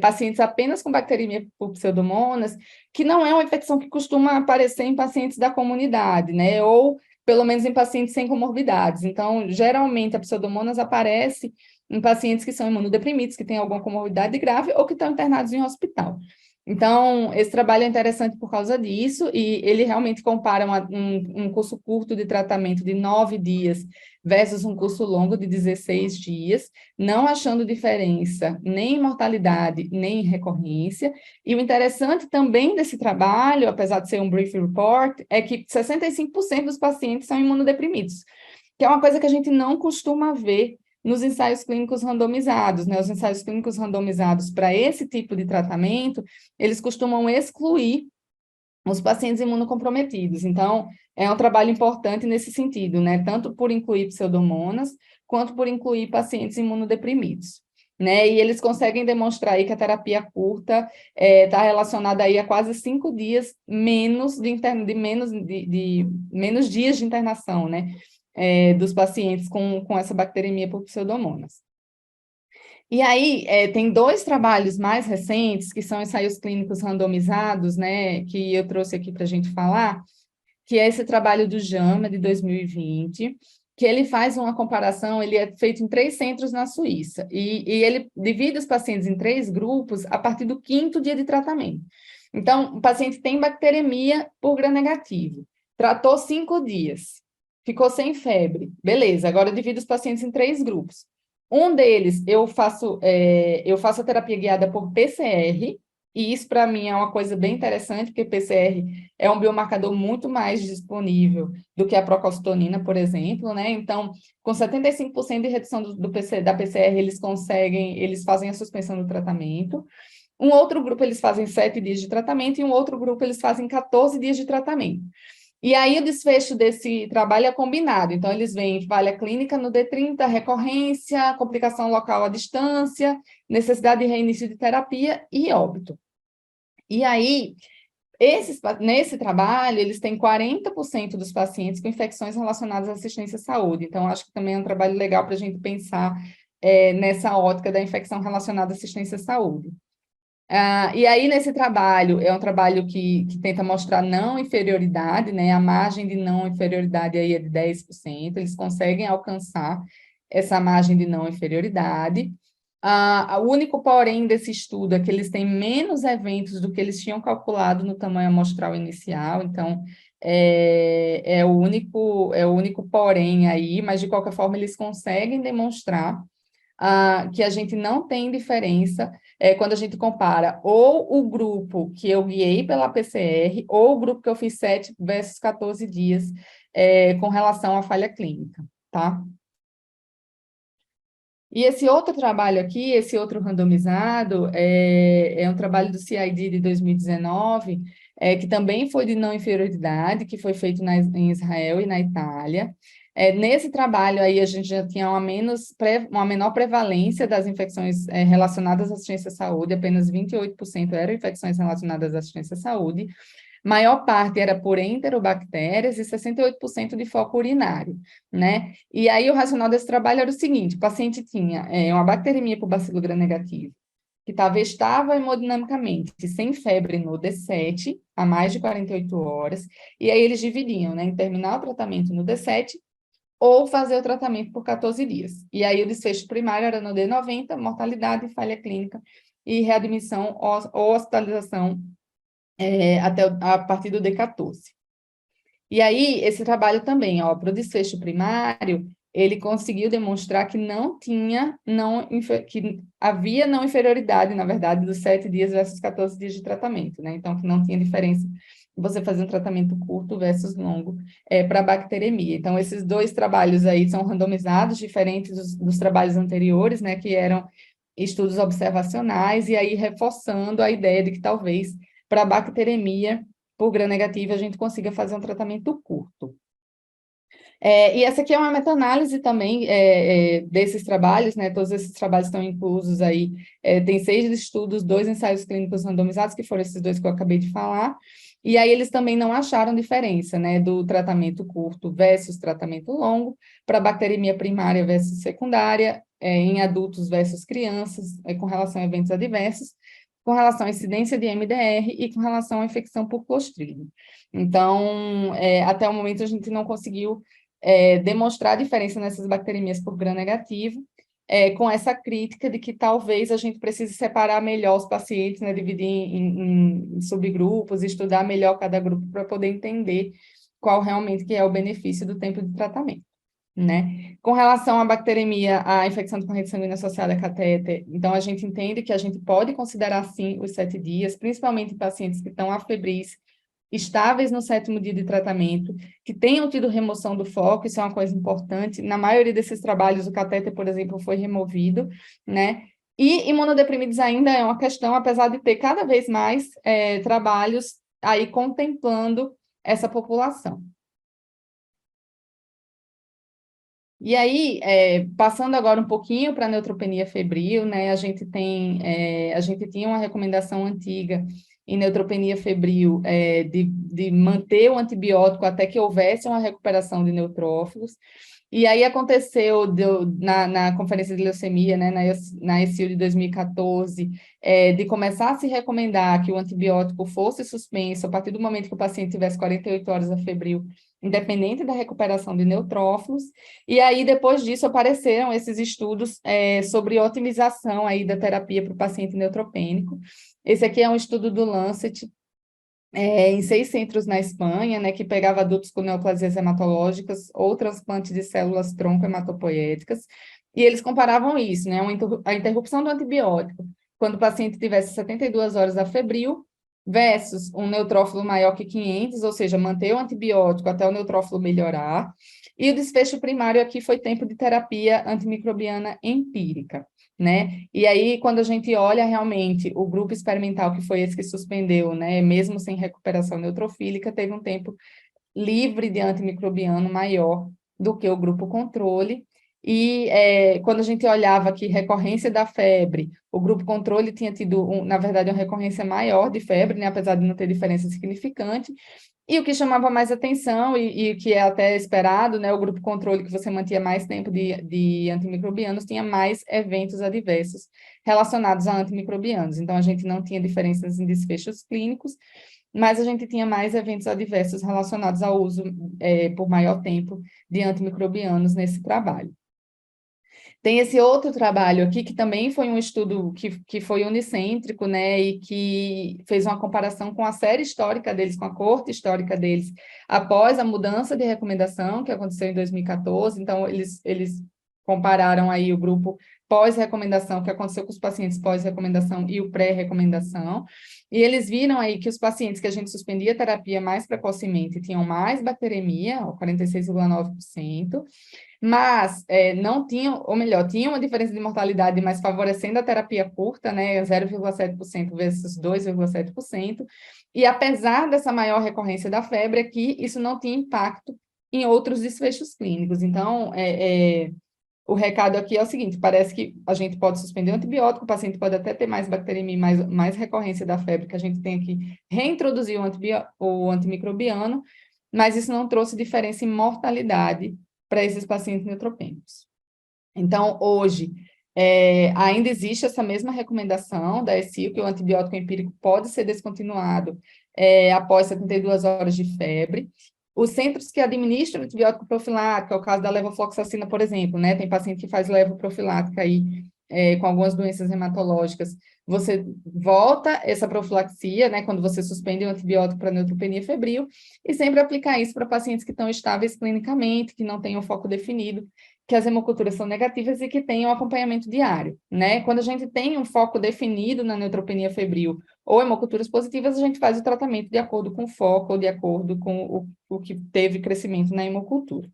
C: pacientes apenas com bacteremia por pseudomonas, que não é uma infecção que costuma aparecer em pacientes da comunidade, né, ou pelo menos em pacientes sem comorbidades. Então, geralmente, a pseudomonas aparece em pacientes que são imunodeprimidos, que têm alguma comorbidade grave ou que estão internados em hospital. Então, esse trabalho é interessante por causa disso, e ele realmente compara um curso curto de tratamento de 9 dias versus um curso longo de 16 dias, não achando diferença nem em mortalidade, nem em recorrência. E o interessante também desse trabalho, apesar de ser um brief report, é que 65% dos pacientes são imunodeprimidos, que é uma coisa que a gente não costuma ver nos ensaios clínicos randomizados, né? Os ensaios clínicos randomizados para esse tipo de tratamento, eles costumam excluir os pacientes imunocomprometidos. Então, é um trabalho importante nesse sentido, né? Tanto por incluir pseudomonas, quanto por incluir pacientes imunodeprimidos. Né? E eles conseguem demonstrar aí que a terapia curta está relacionada aí a quase 5 dias menos menos dias de internação, né? Dos pacientes com essa bacteremia por pseudomonas. E aí, tem 2 trabalhos mais recentes, que são ensaios clínicos randomizados, né, que eu trouxe aqui para a gente falar, que é esse trabalho do JAMA, de 2020, que ele faz uma comparação, ele é feito em 3 centros na Suíça, e ele divide os pacientes em 3 grupos a partir do 5º dia de tratamento. Então, o paciente tem bacteremia por gram-negativo, tratou 5 dias, ficou sem febre, beleza, agora eu divido os pacientes em 3 grupos. Um deles, eu faço a terapia guiada por PCR, e isso, para mim, é uma coisa bem interessante, porque PCR é um biomarcador muito mais disponível do que a procalcitonina, por exemplo, né? Então, com 75% de redução da PCR, eles fazem a suspensão do tratamento. Um outro grupo, eles fazem 7 dias de tratamento, e um outro grupo, eles fazem 14 dias de tratamento. E aí, o desfecho desse trabalho é combinado. Então, eles veem falha clínica no D30, recorrência, complicação local à distância, necessidade de reinício de terapia e óbito. E aí, nesse trabalho, eles têm 40% dos pacientes com infecções relacionadas à assistência à saúde. Então, acho que também é um trabalho legal para a gente pensar nessa ótica da infecção relacionada à assistência à saúde. E aí, nesse trabalho, é um trabalho que tenta mostrar não inferioridade, né? A margem de não inferioridade aí é de 10%, eles conseguem alcançar essa margem de não inferioridade. O único porém desse estudo é que eles têm menos eventos do que eles tinham calculado no tamanho amostral inicial, então é o único porém aí, mas de qualquer forma eles conseguem demonstrar que a gente não tem diferença quando a gente compara ou o grupo que eu guiei pela PCR ou o grupo que eu fiz 7 versus 14 dias com relação à falha clínica, tá? E esse outro trabalho aqui, esse outro randomizado, é um trabalho do CID de 2019, que também foi de não inferioridade, que foi feito em Israel e na Itália. Nesse trabalho aí, a gente já tinha uma menor prevalência das infecções relacionadas à assistência à saúde, apenas 28% eram infecções relacionadas à assistência à saúde, maior parte era por enterobactérias e 68% de foco urinário, né? E aí o racional desse trabalho era o seguinte, o paciente tinha uma bacteremia por bacilo gram-negativo, que estava estável hemodinamicamente, sem febre no D7, há mais de 48 horas, e aí eles dividiam, né, em terminar o tratamento no D7 ou fazer o tratamento por 14 dias. E aí o desfecho primário era no D90, mortalidade, falha clínica e readmissão ou hospitalização a partir do D14. E aí, esse trabalho também, para o desfecho primário, ele conseguiu demonstrar que que havia não inferioridade, na verdade, dos 7 dias versus 14 dias de tratamento, né? Então, que não tinha diferença você fazer um tratamento curto versus longo para bacteremia. Então, esses 2 trabalhos aí são randomizados, diferentes dos trabalhos anteriores, né? Que eram estudos observacionais, e aí reforçando a ideia de que talvez para a bacteremia por gram-negativa a gente consiga fazer um tratamento curto. E essa aqui é uma meta-análise também desses trabalhos, né? Todos esses trabalhos estão inclusos aí, tem 6 estudos, 2 ensaios clínicos randomizados, que foram esses 2 que eu acabei de falar, e aí eles também não acharam diferença, né, do tratamento curto versus tratamento longo, para bacteremia primária versus secundária, em adultos versus crianças, com relação a eventos adversos, com relação à incidência de MDR e com relação à infecção por Clostridium. Então, até o momento a gente não conseguiu demonstrar a diferença nessas bacteremias por gram-negativo, com essa crítica de que talvez a gente precise separar melhor os pacientes, né, dividir em subgrupos, estudar melhor cada grupo para poder entender qual realmente que é o benefício do tempo de tratamento, né? Com relação à bacteremia, à infecção de corrente sanguínea associada a catéter, então a gente entende que a gente pode considerar, sim, os 7 dias, principalmente em pacientes que estão afebris, estáveis no 7º dia de tratamento, que tenham tido remoção do foco, isso é uma coisa importante. Na maioria desses trabalhos, o catéter, por exemplo, foi removido, né? E imunodeprimidos ainda é uma questão, apesar de ter cada vez mais trabalhos aí contemplando essa população. E aí, passando agora um pouquinho para a neutropenia febril, né, a gente tinha uma recomendação antiga em neutropenia febril de manter o antibiótico até que houvesse uma recuperação de neutrófilos, E aí aconteceu na Conferência de Leucemia, né, na ESIL de 2014, de começar a se recomendar que o antibiótico fosse suspenso a partir do momento que o paciente tivesse 48 horas afebril, independente da recuperação de neutrófilos. E aí, depois disso, apareceram esses estudos sobre otimização aí da terapia para o paciente neutropênico. Esse aqui é um estudo do Lancet, em 6 centros na Espanha, né, que pegava adultos com neoplasias hematológicas ou transplante de células tronco hematopoéticas, e eles comparavam isso, né, a interrupção do antibiótico, quando o paciente tivesse 72 horas afebril, versus um neutrófilo maior que 500, ou seja, manter o antibiótico até o neutrófilo melhorar, e o desfecho primário aqui foi tempo de terapia antimicrobiana empírica, né? E aí, quando a gente olha realmente o grupo experimental, que foi esse que suspendeu, né, mesmo sem recuperação neutrofílica, teve um tempo livre de antimicrobiano maior do que o grupo controle. E quando a gente olhava aqui recorrência da febre, o grupo controle tinha tido, na verdade, uma recorrência maior de febre, né, apesar de não ter diferença significante. E o que chamava mais atenção, e que é até esperado, né, o grupo controle, que você mantinha mais tempo de antimicrobianos, tinha mais eventos adversos relacionados a antimicrobianos. Então, a gente não tinha diferenças em desfechos clínicos, mas a gente tinha mais eventos adversos relacionados ao uso por maior tempo de antimicrobianos nesse trabalho. Tem esse outro trabalho aqui, que também foi um estudo que foi unicêntrico, né, e que fez uma comparação com a série histórica deles, com a corte histórica deles, após a mudança de recomendação, que aconteceu em 2014. Então, eles compararam aí o grupo pós-recomendação, que aconteceu com os pacientes pós-recomendação e o pré-recomendação, e eles viram aí que os pacientes que a gente suspendia a terapia mais precocemente tinham mais bacteremia, 46,9%, mas não tinham, ou melhor, tinham uma diferença de mortalidade, mas favorecendo a terapia curta, né, 0,7% versus 2,7%, e apesar dessa maior recorrência da febre aqui, isso não tinha impacto em outros desfechos clínicos. Então, o recado aqui é o seguinte: parece que a gente pode suspender o antibiótico, o paciente pode até ter mais bacteremia, mais recorrência da febre, que a gente tem que reintroduzir o antimicrobiano, mas isso não trouxe diferença em mortalidade para esses pacientes neutropênicos. Então, hoje, ainda existe essa mesma recomendação da ESIL, que o antibiótico empírico pode ser descontinuado após 72 horas de febre. Os centros que administram antibiótico profilático, é o caso da levofloxacina, por exemplo, né? Tem paciente que faz levoprofilática aí, com algumas doenças hematológicas. Você volta essa profilaxia, né, quando você suspende o antibiótico para neutropenia febril, e sempre aplicar isso para pacientes que estão estáveis clinicamente, que não têm um foco definido, que as hemoculturas são negativas e que tenham acompanhamento diário, né? Quando a gente tem um foco definido na neutropenia febril ou hemoculturas positivas, a gente faz o tratamento de acordo com o foco ou de acordo com o que teve crescimento na hemocultura.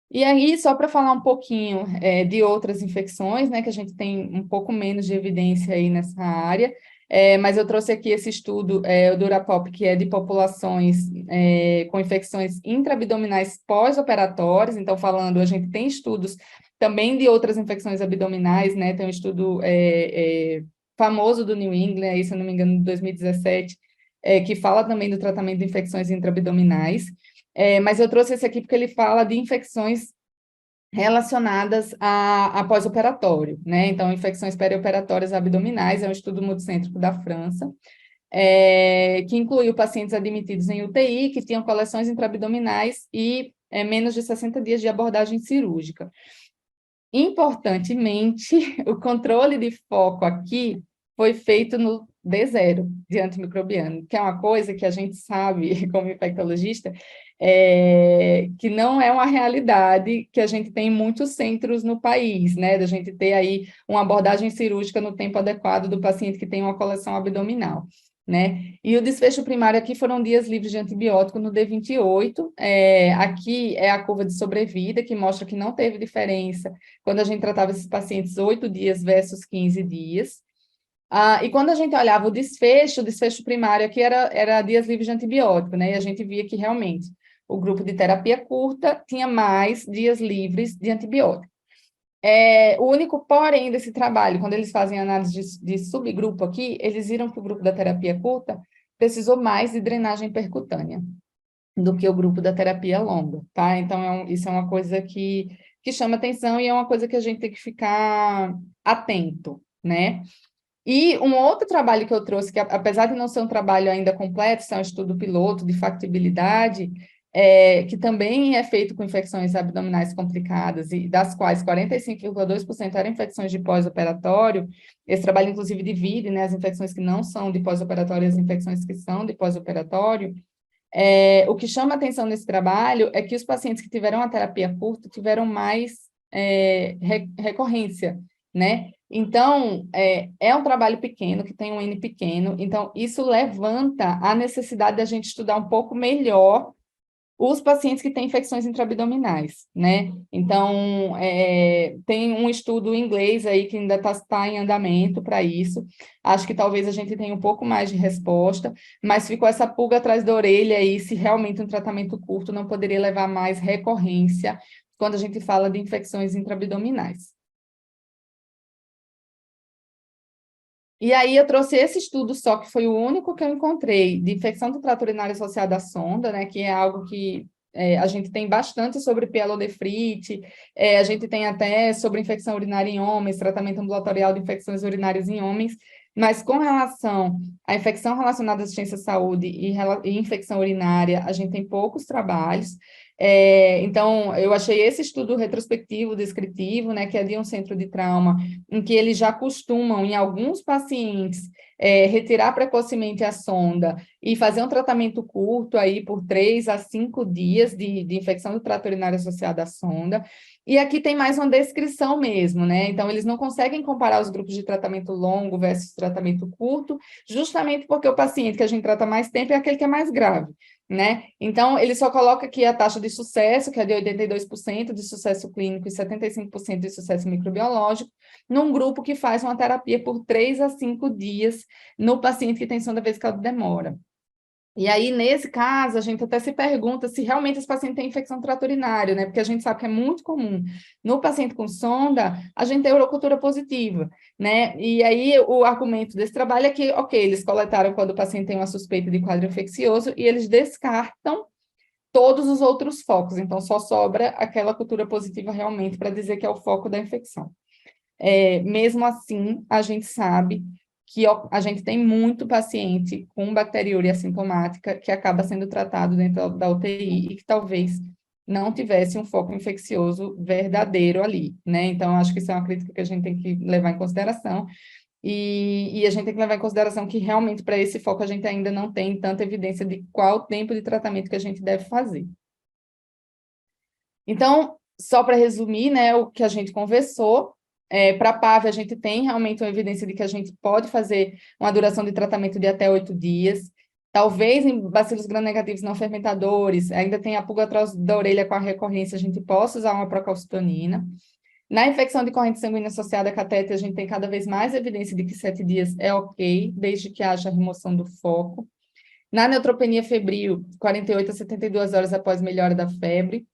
C: E aí, só para falar um pouquinho de outras infecções, né, que a gente tem um pouco menos de evidência aí nessa área, mas eu trouxe aqui esse estudo, o Durapop, que é de populações com infecções intraabdominais pós-operatórias. Então, falando, a gente tem estudos também de outras infecções abdominais, né, tem um estudo famoso do New England, aí, se eu não me engano, de 2017, que fala também do tratamento de infecções intraabdominais. Mas eu trouxe esse aqui porque ele fala de infecções relacionadas a pós-operatório, né? Então, infecções perioperatórias abdominais, é um estudo multicêntrico da França, que incluiu pacientes admitidos em UTI, que tinham coleções intraabdominais e menos de 60 dias de abordagem cirúrgica. Importantemente, o controle de foco aqui foi feito no D0 de antimicrobiano, que é uma coisa que a gente sabe, como infectologista, que não é uma realidade que a gente tem em muitos centros no país, né? Da gente ter aí uma abordagem cirúrgica no tempo adequado do paciente que tem uma coleção abdominal, né? E o desfecho primário aqui foram dias livres de antibiótico no D28, aqui é a curva de sobrevida, que mostra que não teve diferença quando a gente tratava esses pacientes 8 dias versus 15 dias. E quando a gente olhava o desfecho primário aqui era dias livres de antibiótico, né? E a gente via que realmente o grupo de terapia curta tinha mais dias livres de antibiótico. O único porém desse trabalho, quando eles fazem análise de subgrupo aqui, eles viram que o grupo da terapia curta precisou mais de drenagem percutânea. do que o grupo da terapia longa, tá? Então, isso é uma coisa que chama atenção e é uma coisa que a gente tem que ficar atento, né? E um outro trabalho que eu trouxe, que apesar de não ser um trabalho ainda completo, isso é um estudo piloto de factibilidade, que também é feito com infecções abdominais complicadas, e das quais 45,2% eram infecções de pós-operatório. Esse trabalho, inclusive, divide, né, as infecções que não são de pós-operatório e as infecções que são de pós-operatório. O que chama atenção nesse trabalho é que os pacientes que tiveram a terapia curta tiveram mais recorrência, né? Então, é um trabalho pequeno, que tem um N pequeno, então isso levanta a necessidade da gente estudar um pouco melhor os pacientes que têm infecções intraabdominais, né? Então, tem um estudo em inglês aí que ainda está em andamento para isso. Acho que talvez a gente tenha um pouco mais de resposta, mas ficou essa pulga atrás da orelha aí, se realmente um tratamento curto não poderia levar a mais recorrência quando a gente fala de infecções intraabdominais. E aí eu trouxe esse estudo só, que foi o único que eu encontrei, de infecção do trato urinário associada à sonda, né, que é algo que a gente tem bastante sobre pielonefrite, a gente tem até sobre infecção urinária em homens, tratamento ambulatorial de infecções urinárias em homens, mas com relação à infecção relacionada à assistência à saúde e infecção urinária, a gente tem poucos trabalhos. Então, eu achei esse estudo retrospectivo, descritivo, né, que é de um centro de trauma, em que eles já costumam, em alguns pacientes, retirar precocemente a sonda e fazer um tratamento curto aí por 3 a 5 dias de infecção do trato urinário associada à sonda. E aqui tem mais uma descrição mesmo, né? Então, eles não conseguem comparar os grupos de tratamento longo versus tratamento curto, justamente porque o paciente que a gente trata mais tempo é aquele que é mais grave, né? Então, ele só coloca aqui a taxa de sucesso, que é de 82% de sucesso clínico e 75% de sucesso microbiológico, num grupo que faz uma terapia por 3 a 5 dias no paciente que tem sonda vesical de demora. E aí, nesse caso, a gente até se pergunta se realmente esse paciente tem infecção trato urinário, né? Porque a gente sabe que é muito comum no paciente com sonda, a gente ter urocultura positiva, né? E aí, o argumento desse trabalho é que, ok, eles coletaram quando o paciente tem uma suspeita de quadro infeccioso e eles descartam todos os outros focos, então só sobra aquela cultura positiva realmente para dizer que é o foco da infecção. Mesmo assim, a gente sabe que a gente tem muito paciente com bacteriúria assintomática que acaba sendo tratado dentro da UTI e que talvez não tivesse um foco infeccioso verdadeiro ali, né? Então, acho que isso é uma crítica que a gente tem que levar em consideração e a gente tem que levar em consideração que realmente para esse foco a gente ainda não tem tanta evidência de qual tempo de tratamento que a gente deve fazer. Então, só para resumir, né, o que a gente conversou, para a PAV, a gente tem realmente uma evidência de que a gente pode fazer uma duração de tratamento de até 8 dias. Talvez em bacilos gram-negativos não fermentadores, ainda tem a pulga atrás da orelha com a recorrência, a gente possa usar uma procalcitonina. Na infecção de corrente sanguínea associada a catéter, a gente tem cada vez mais evidência de que 7 dias é ok, desde que haja remoção do foco. Na neutropenia febril, 48 a 72 horas após melhora da febre.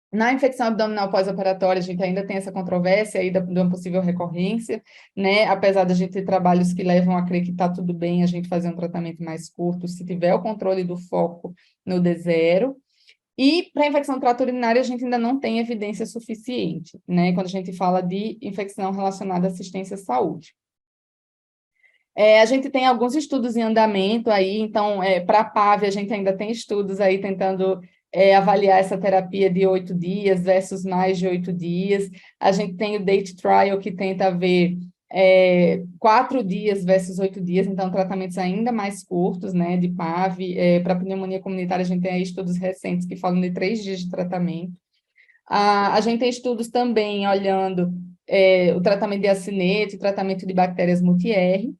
C: Na infecção abdominal pós-operatória, a gente ainda tem essa controvérsia aí de uma possível recorrência, né? Apesar da gente ter trabalhos que levam a crer que está tudo bem a gente fazer um tratamento mais curto, se tiver o controle do foco no D0. E para a infecção do trato urinário, a gente ainda não tem evidência suficiente, né? Quando a gente fala de infecção relacionada à assistência à saúde. A gente tem alguns estudos em andamento aí, então, para a PAV, a gente ainda tem estudos aí tentando avaliar essa terapia de 8 dias versus mais de 8 dias. A gente tem o DATE Trial, que tenta ver 4 dias versus 8 dias, então tratamentos ainda mais curtos, né, de PAV. Para pneumonia comunitária, a gente tem aí estudos recentes que falam de 3 dias de tratamento. A gente tem estudos também olhando o tratamento de acinete, o tratamento de bactérias multi-R.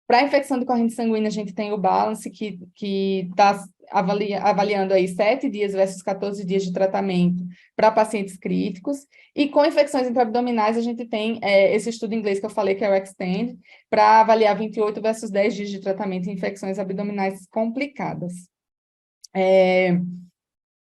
C: Para a infecção de corrente sanguínea, a gente tem o Balance, que está avaliando aí 7 dias versus 14 dias de tratamento para pacientes críticos. E com infecções intraabdominais, a gente tem esse estudo em inglês que eu falei, que é o Extend, para avaliar 28 versus 10 dias de tratamento em infecções abdominais complicadas.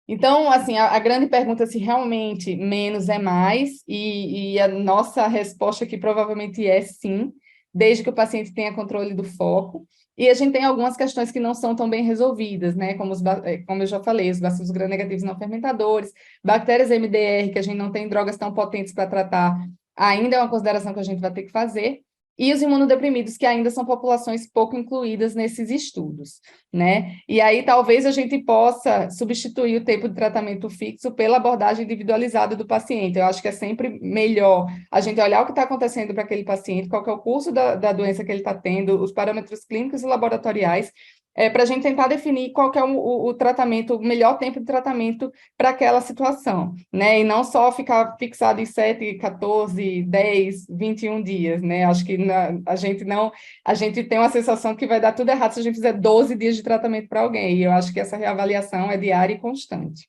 C: Então, assim, a grande pergunta é se realmente menos é mais, e a nossa resposta aqui provavelmente é sim, desde que o paciente tenha controle do foco. E a gente tem algumas questões que não são tão bem resolvidas, né? Como eu já falei, os bacilos gram-negativos não fermentadores, bactérias MDR, que a gente não tem drogas tão potentes para tratar, ainda é uma consideração que a gente vai ter que fazer, e os imunodeprimidos, que ainda são populações pouco incluídas nesses estudos, né? E aí talvez a gente possa substituir o tempo de tratamento fixo pela abordagem individualizada do paciente. Eu acho que é sempre melhor a gente olhar o que está acontecendo para aquele paciente, qual que é o curso da doença que ele está tendo, os parâmetros clínicos e laboratoriais, para a gente tentar definir qual que é o tratamento, o melhor tempo de tratamento para aquela situação, né? E não só ficar fixado em 7, 14, 10, 21 dias, né? Acho que a gente tem uma sensação que vai dar tudo errado se a gente fizer 12 dias de tratamento para alguém, e eu acho que essa reavaliação é diária e constante.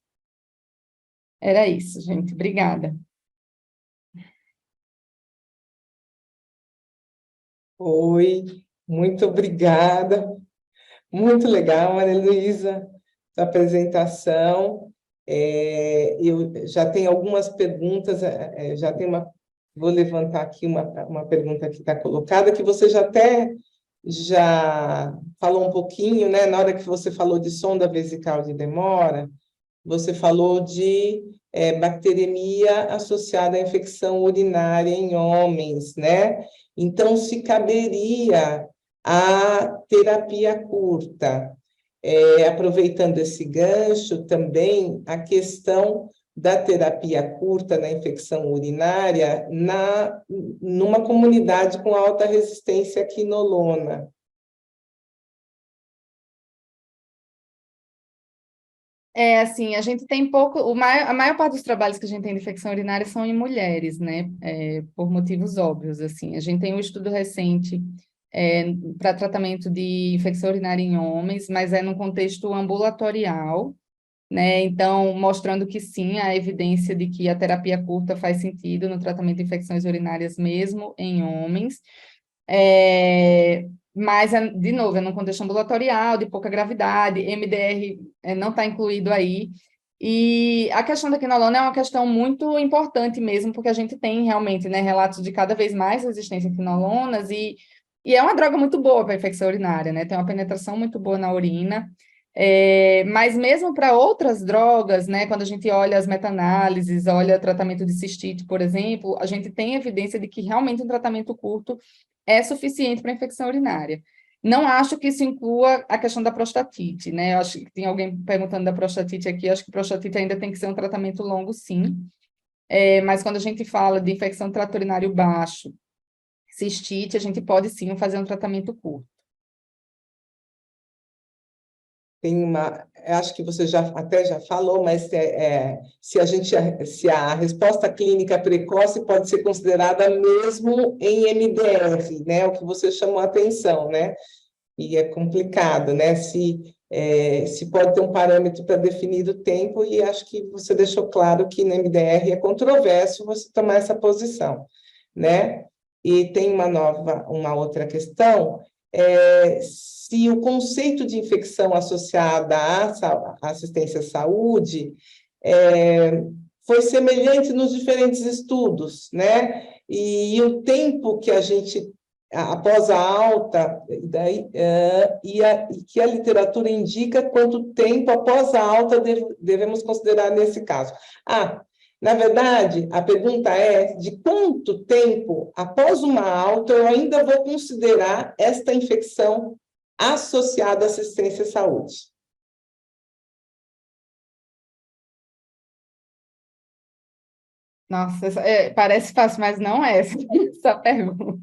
C: Era isso, gente. Obrigada.
B: Oi, muito obrigada. Muito legal, Maria Luísa, a apresentação. Eu já tenho algumas perguntas, vou levantar aqui uma pergunta que está colocada, que você já falou um pouquinho, né? Na hora que você falou de sonda vesical de demora, você falou de bacteremia associada à infecção urinária em homens, né? Então, se caberia a terapia curta. Aproveitando esse gancho, também a questão da terapia curta na infecção urinária numa comunidade com alta resistência à quinolona.
C: Assim, a gente tem pouco, a maior parte dos trabalhos que a gente tem de infecção urinária são em mulheres, né, por motivos óbvios, assim. A gente tem um estudo recente para tratamento de infecção urinária em homens, mas é num contexto ambulatorial, né, então mostrando que sim, há evidência de que a terapia curta faz sentido no tratamento de infecções urinárias mesmo em homens, mas, de novo, é num contexto ambulatorial, de pouca gravidade, MDR não está incluído aí. E a questão da quinolona é uma questão muito importante mesmo, porque a gente tem realmente, né, relatos de cada vez mais resistência a quinolonas, e é uma droga muito boa para infecção urinária, né? Tem uma penetração muito boa na urina. Mas mesmo para outras drogas, né, quando a gente olha as meta-análises, olha tratamento de cistite, por exemplo, a gente tem evidência de que realmente um tratamento curto é suficiente para infecção urinária. Não acho que isso inclua a questão da prostatite, né? Eu acho que tem alguém perguntando da prostatite aqui, acho que prostatite ainda tem que ser um tratamento longo, sim. Mas quando a gente fala de infecção trato urinário baixo, cistite, a gente pode sim fazer um tratamento curto.
B: Acho que você até já falou, mas se a resposta clínica precoce pode ser considerada mesmo em MDR, né? O que você chamou a atenção, né? E é complicado, né? Se pode ter um parâmetro para definir o tempo, e acho que você deixou claro que no MDR é controverso você tomar essa posição, né? E tem uma outra questão, se o conceito de infecção associada à assistência à saúde foi semelhante nos diferentes estudos, né? E o tempo que a gente, após a alta, e que a literatura indica quanto tempo após a alta devemos considerar nesse caso. Na verdade, a pergunta é de quanto tempo, após uma alta, eu ainda vou considerar esta infecção associada à assistência à saúde.
C: Nossa, parece fácil, mas não é essa pergunta.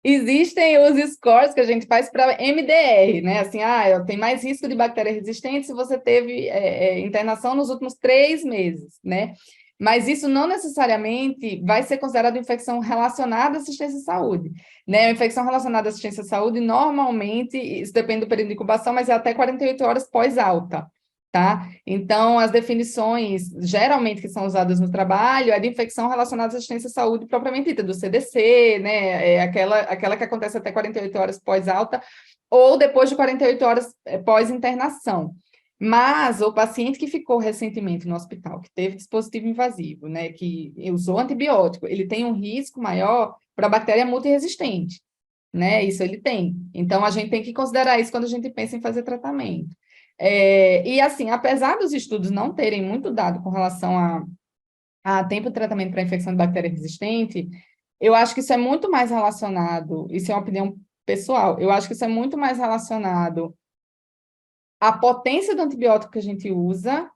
C: Existem os scores que a gente faz para MDR, né? Assim, tem mais risco de bactéria resistente se você teve internação nos últimos 3 meses, né? Mas isso não necessariamente vai ser considerado infecção relacionada à assistência à saúde, né? A infecção relacionada à assistência à saúde, normalmente, isso depende do período de incubação, mas é até 48 horas pós-alta, tá? Então, as definições, geralmente, que são usadas no trabalho, é de infecção relacionada à assistência à saúde propriamente dita, do CDC, né? Aquela que acontece até 48 horas pós-alta, ou depois de 48 horas pós-internação. Mas o paciente que ficou recentemente no hospital, que teve dispositivo invasivo, né, que usou antibiótico, ele tem um risco maior para bactéria multiresistente, né? Isso ele tem. Então, a gente tem que considerar isso quando a gente pensa em fazer tratamento. E, assim, apesar dos estudos não terem muito dado com relação a tempo de tratamento para infecção de bactéria resistente, eu acho que isso é muito mais relacionado, isso é uma opinião pessoal, eu acho que isso é muito mais relacionado à potência do antibiótico que a gente usa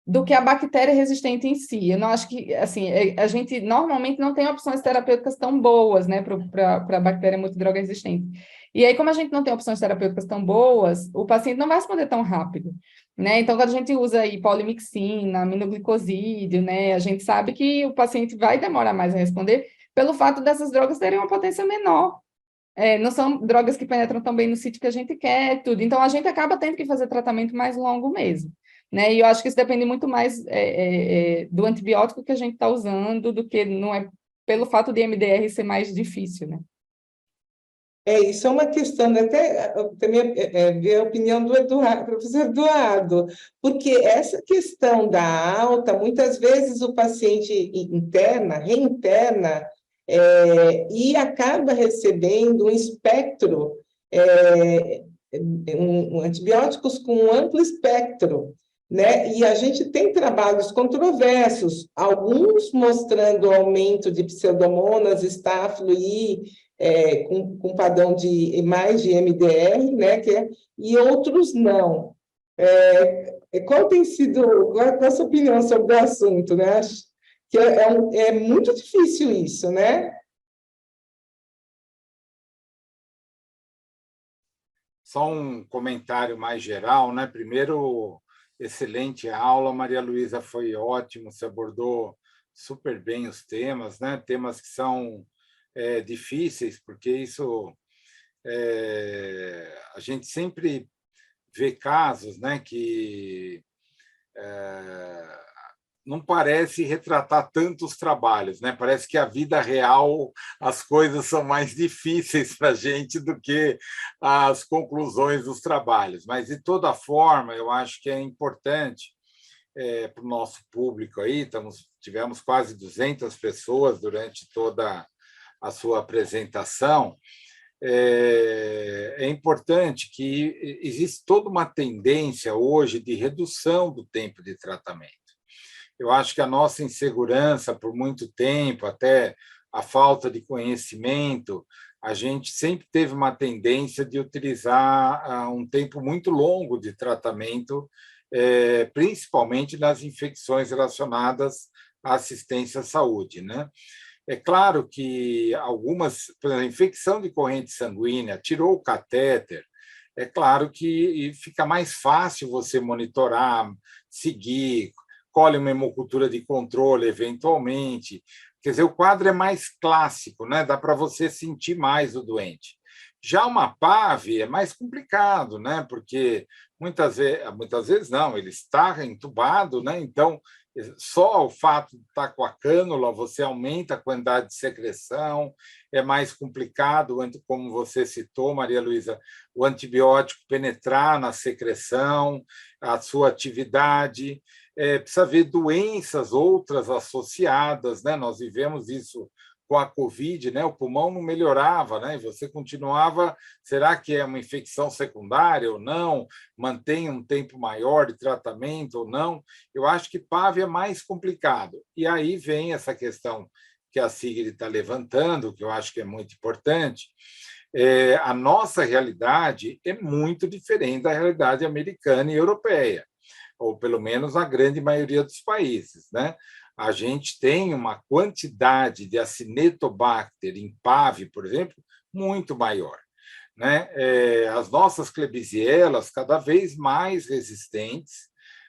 C: do que a bactéria resistente em si. Eu não acho que, assim, a gente normalmente não tem opções terapêuticas tão boas, né, para a bactéria multidroga resistente. E aí, como a gente não tem opções terapêuticas tão boas, o paciente não vai responder tão rápido, né? Então, quando a gente usa aí polimixina, aminoglicosídeo, né, a gente sabe que o paciente vai demorar mais a responder pelo fato dessas drogas terem uma potência menor. Não são drogas que penetram tão bem no sítio que a gente quer, tudo. Então, a gente acaba tendo que fazer tratamento mais longo mesmo, né? E eu acho que isso depende muito mais do antibiótico que a gente está usando do que não é pelo fato de MDR ser mais difícil, né?
B: Isso é uma questão, né? Até também ver a opinião do Eduardo, professor Eduardo, porque essa questão da alta, muitas vezes o paciente reinterna, e acaba recebendo um espectro, antibióticos com um amplo espectro, né? E a gente tem trabalhos controversos, alguns mostrando aumento de pseudomonas, estáfilo com padrão de mais de MDR, né? E outros não. Qual tem sido, qual é a sua opinião sobre o assunto, né? Acho que é muito difícil isso, né?
A: Só um comentário mais geral, né? Primeiro, excelente aula, Maria Luísa, foi ótimo, você abordou super bem os temas, né? Temas que são difíceis, porque isso a gente sempre vê casos, né, que não parece retratar tantos trabalhos, né? Parece que a vida real, as coisas são mais difíceis para a gente do que as conclusões dos trabalhos. Mas, de toda forma, eu acho que é importante para o nosso público aí, tivemos quase 200 pessoas durante toda a sua apresentação. É importante que existe toda uma tendência hoje de redução do tempo de tratamento. Eu acho que a nossa insegurança por muito tempo, até a falta de conhecimento, a gente sempre teve uma tendência de utilizar um tempo muito longo de tratamento, principalmente nas infecções relacionadas à assistência à saúde, né? É claro que algumas, por exemplo, a infecção de corrente sanguínea, tirou o catéter, é claro que fica mais fácil você monitorar, seguir, colhe uma hemocultura de controle, eventualmente. Quer dizer, o quadro é mais clássico, né? Dá para você sentir mais o doente. Já uma PAV é mais complicado, né? Porque muitas vezes não, ele está entubado, né? Então, só o fato de estar com a cânula, você aumenta a quantidade de secreção, é mais complicado, como você citou, Maria Luísa, o antibiótico penetrar na secreção, a sua atividade, precisa ver doenças outras associadas, né? Nós vivemos isso com a Covid, né? O pulmão não melhorava, né? E você continuava, será que é uma infecção secundária ou não? Mantém um tempo maior de tratamento ou não? Eu acho que PAV é mais complicado. E aí vem essa questão que a Sigrid está levantando, que eu acho que é muito importante. A nossa realidade é muito diferente da realidade americana e europeia, ou pelo menos a grande maioria dos países, né? A gente tem uma quantidade de Acinetobacter em PAV, por exemplo, muito maior, né? As nossas Klebsiellas cada vez mais resistentes,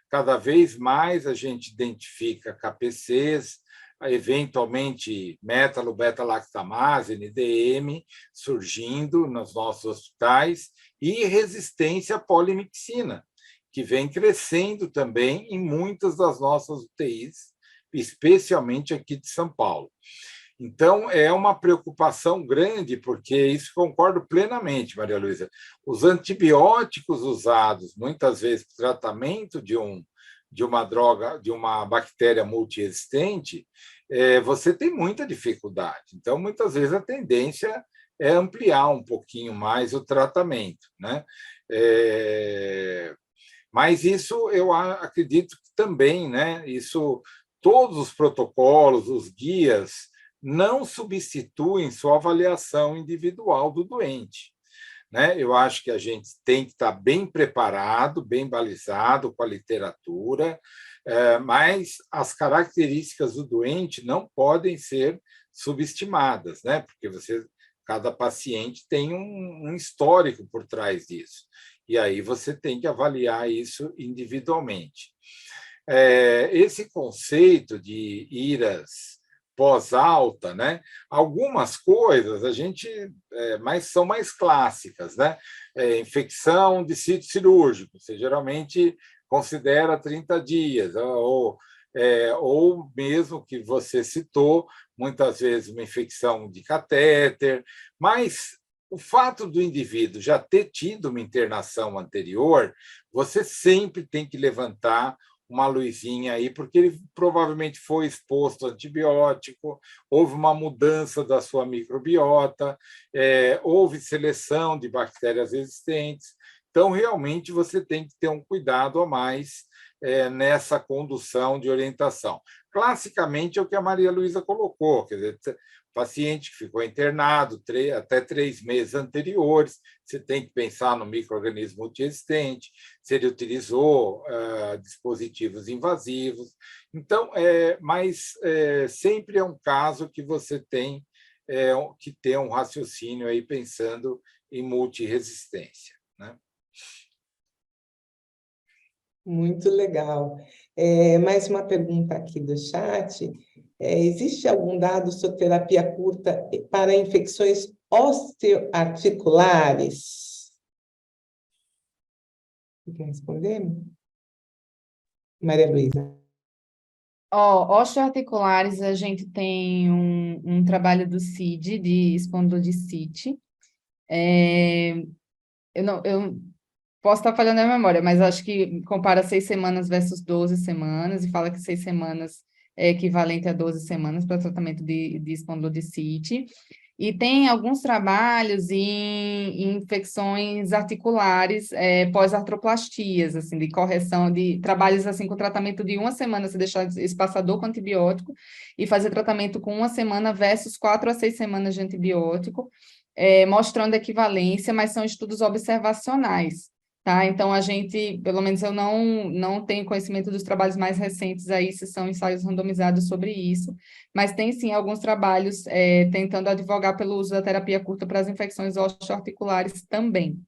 A: cada vez mais a gente identifica KPCs, eventualmente metalo-beta-lactamase, NDM, surgindo nos nossos hospitais, e resistência à polimixina, que vem crescendo também em muitas das nossas UTIs, especialmente aqui de São Paulo. Então, é uma preocupação grande, porque isso concordo plenamente, Maria Luísa. Os antibióticos usados, muitas vezes, para tratamento de uma droga, de uma bactéria multiresistente, você tem muita dificuldade. Então, muitas vezes, a tendência é ampliar um pouquinho mais o tratamento, né? Mas isso eu acredito que também, né? Isso, todos os protocolos, os guias, não substituem sua avaliação individual do doente, né? Eu acho que a gente tem que estar bem preparado, bem balizado com a literatura, mas as características do doente não podem ser subestimadas, né? Porque cada paciente tem um histórico por trás disso, e aí você tem que avaliar isso individualmente. Esse conceito de IRAS pós-alta, né? Algumas coisas a gente são mais clássicas, né? Infecção de sítio cirúrgico, você geralmente considera 30 dias, ou mesmo que você citou, muitas vezes uma infecção de catéter, mas o fato do indivíduo já ter tido uma internação anterior, você sempre tem que levantar uma luzinha aí, porque ele provavelmente foi exposto a antibiótico, houve uma mudança da sua microbiota, houve seleção de bactérias resistentes. Então, realmente, você tem que ter um cuidado a mais nessa condução de orientação. Classicamente, é o que a Maria Luísa colocou, quer dizer, paciente que ficou internado até 3 meses anteriores, você tem que pensar no micro-organismo multiresistente, se ele utilizou dispositivos invasivos. Então, mas sempre é um caso que você tem que ter um raciocínio aí pensando em multiresistência, né?
B: Muito legal. Mais uma pergunta aqui do chat. Existe algum dado sobre terapia curta para infecções osteoarticulares? Quer responder? Maria Luísa.
C: Osteoarticulares, a gente tem um trabalho do CID, de espondilodicite. Eu posso estar falhando a memória, mas acho que compara 6 semanas versus 12 semanas e fala que 6 semanas é equivalente a 12 semanas para tratamento de espondilodicite. E tem alguns trabalhos em infecções articulares pós-artroplastias, assim, de correção, de trabalhos assim com tratamento de 1 semana, se deixar espaçador com antibiótico, e fazer tratamento com 1 semana versus 4 a 6 semanas de antibiótico, mostrando equivalência, mas são estudos observacionais. Tá? Então, a gente, pelo menos eu não tenho conhecimento dos trabalhos mais recentes aí, se são ensaios randomizados sobre isso, mas tem sim alguns trabalhos tentando advogar pelo uso da terapia curta para as infecções osteoarticulares também.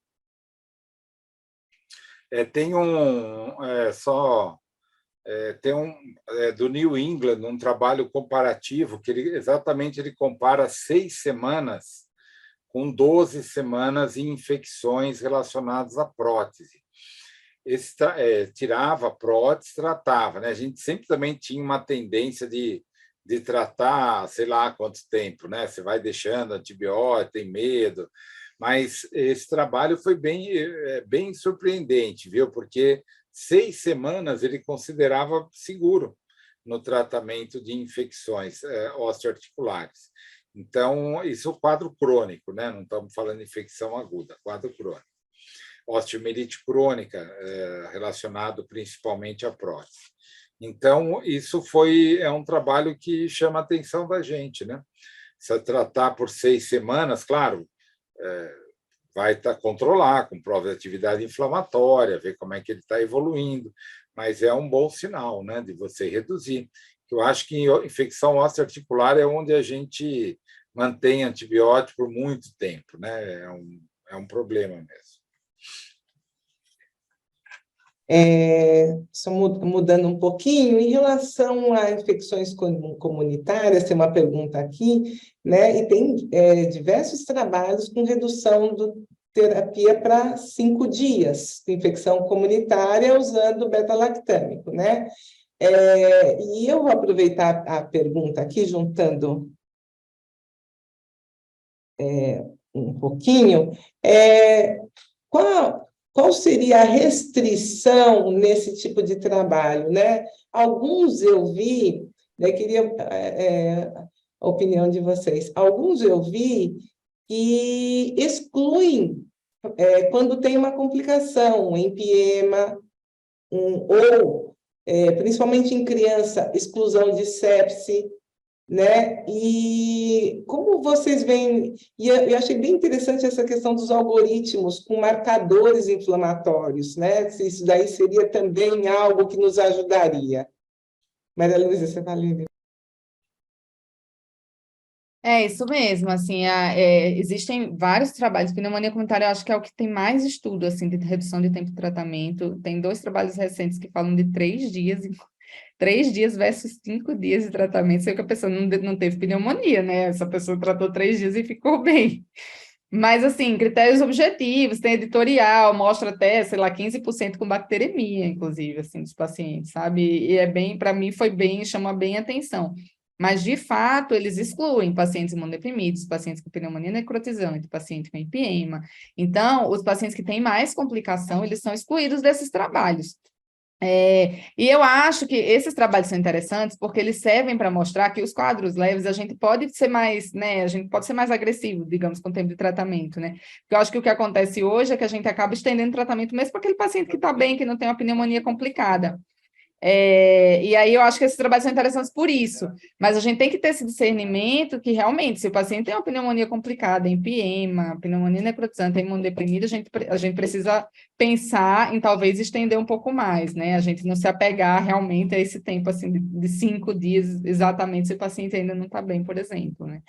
A: Tem do New England um trabalho comparativo que ele compara 6 semanas com 12 semanas em infecções relacionadas à prótese. Tirava a prótese, tratava, né? A gente sempre também tinha uma tendência de tratar, sei lá quanto tempo, né? Você vai deixando antibiótico, tem medo, mas esse trabalho foi bem surpreendente, viu? Porque 6 semanas ele considerava seguro no tratamento de infecções osteoarticulares. Então, isso é o quadro crônico, né? Não estamos falando de infecção aguda, quadro crônico. Osteomielite crônica, relacionado principalmente à prótese. Então, isso é um trabalho que chama a atenção da gente, né? Se tratar por 6 semanas, claro, vai controlar com prova de atividade inflamatória, ver como é que ele está evoluindo, mas é um bom sinal, né, de você reduzir. Eu acho que infecção osteoarticular é onde a gente mantém antibiótico por muito tempo, né? É um problema mesmo.
B: Só mudando um pouquinho, em relação a infecções comunitárias, tem uma pergunta aqui, né? E tem diversos trabalhos com redução do terapia para 5 dias de infecção comunitária usando beta-lactâmico, né? E eu vou aproveitar a pergunta aqui, juntando um pouquinho, qual seria a restrição nesse tipo de trabalho, né? Alguns eu vi Daí queria a opinião de vocês. Alguns eu vi que excluem quando tem uma complicação, um empiema, ou, principalmente em criança, exclusão de sepse, né? E como vocês veem, e eu achei bem interessante essa questão dos algoritmos com marcadores inflamatórios, né? Se isso daí seria também algo que nos ajudaria. Maria Luísa, você vai ler?
C: É isso mesmo, assim, existem vários trabalhos, pneumonia comunitária eu acho que é o que tem mais estudo, assim, de redução de tempo de tratamento, tem 2 trabalhos recentes que falam de 3 dias, 3 dias versus 5 dias de tratamento, sei que a pessoa não teve pneumonia, né, essa pessoa tratou 3 dias e ficou bem, mas, assim, critérios objetivos, tem editorial, mostra até, sei lá, 15% com bacteremia, inclusive, assim, dos pacientes, sabe? E é bem, para mim, foi bem, chama bem atenção. Mas, de fato, eles excluem pacientes imunodeprimidos, pacientes com pneumonia necrotizante, paciente com empiema. Então, os pacientes que têm mais complicação, eles são excluídos desses trabalhos. E eu acho que esses trabalhos são interessantes porque eles servem para mostrar que os quadros leves a gente pode ser mais, né, a gente pode ser mais agressivo, digamos, com o tempo de tratamento, né? Porque eu acho que o que acontece hoje é que a gente acaba estendendo o tratamento mesmo para aquele paciente que está bem, que não tem uma pneumonia complicada. E aí eu acho que esses trabalhos são interessantes por isso, mas a gente tem que ter esse discernimento que realmente, se o paciente tem uma pneumonia complicada, empiema, pneumonia necrotizante, imunodeprimida, a gente precisa pensar em talvez estender um pouco mais, né? A gente não se apegar realmente a esse tempo assim de 5 dias exatamente se o paciente ainda não está bem, por exemplo, né?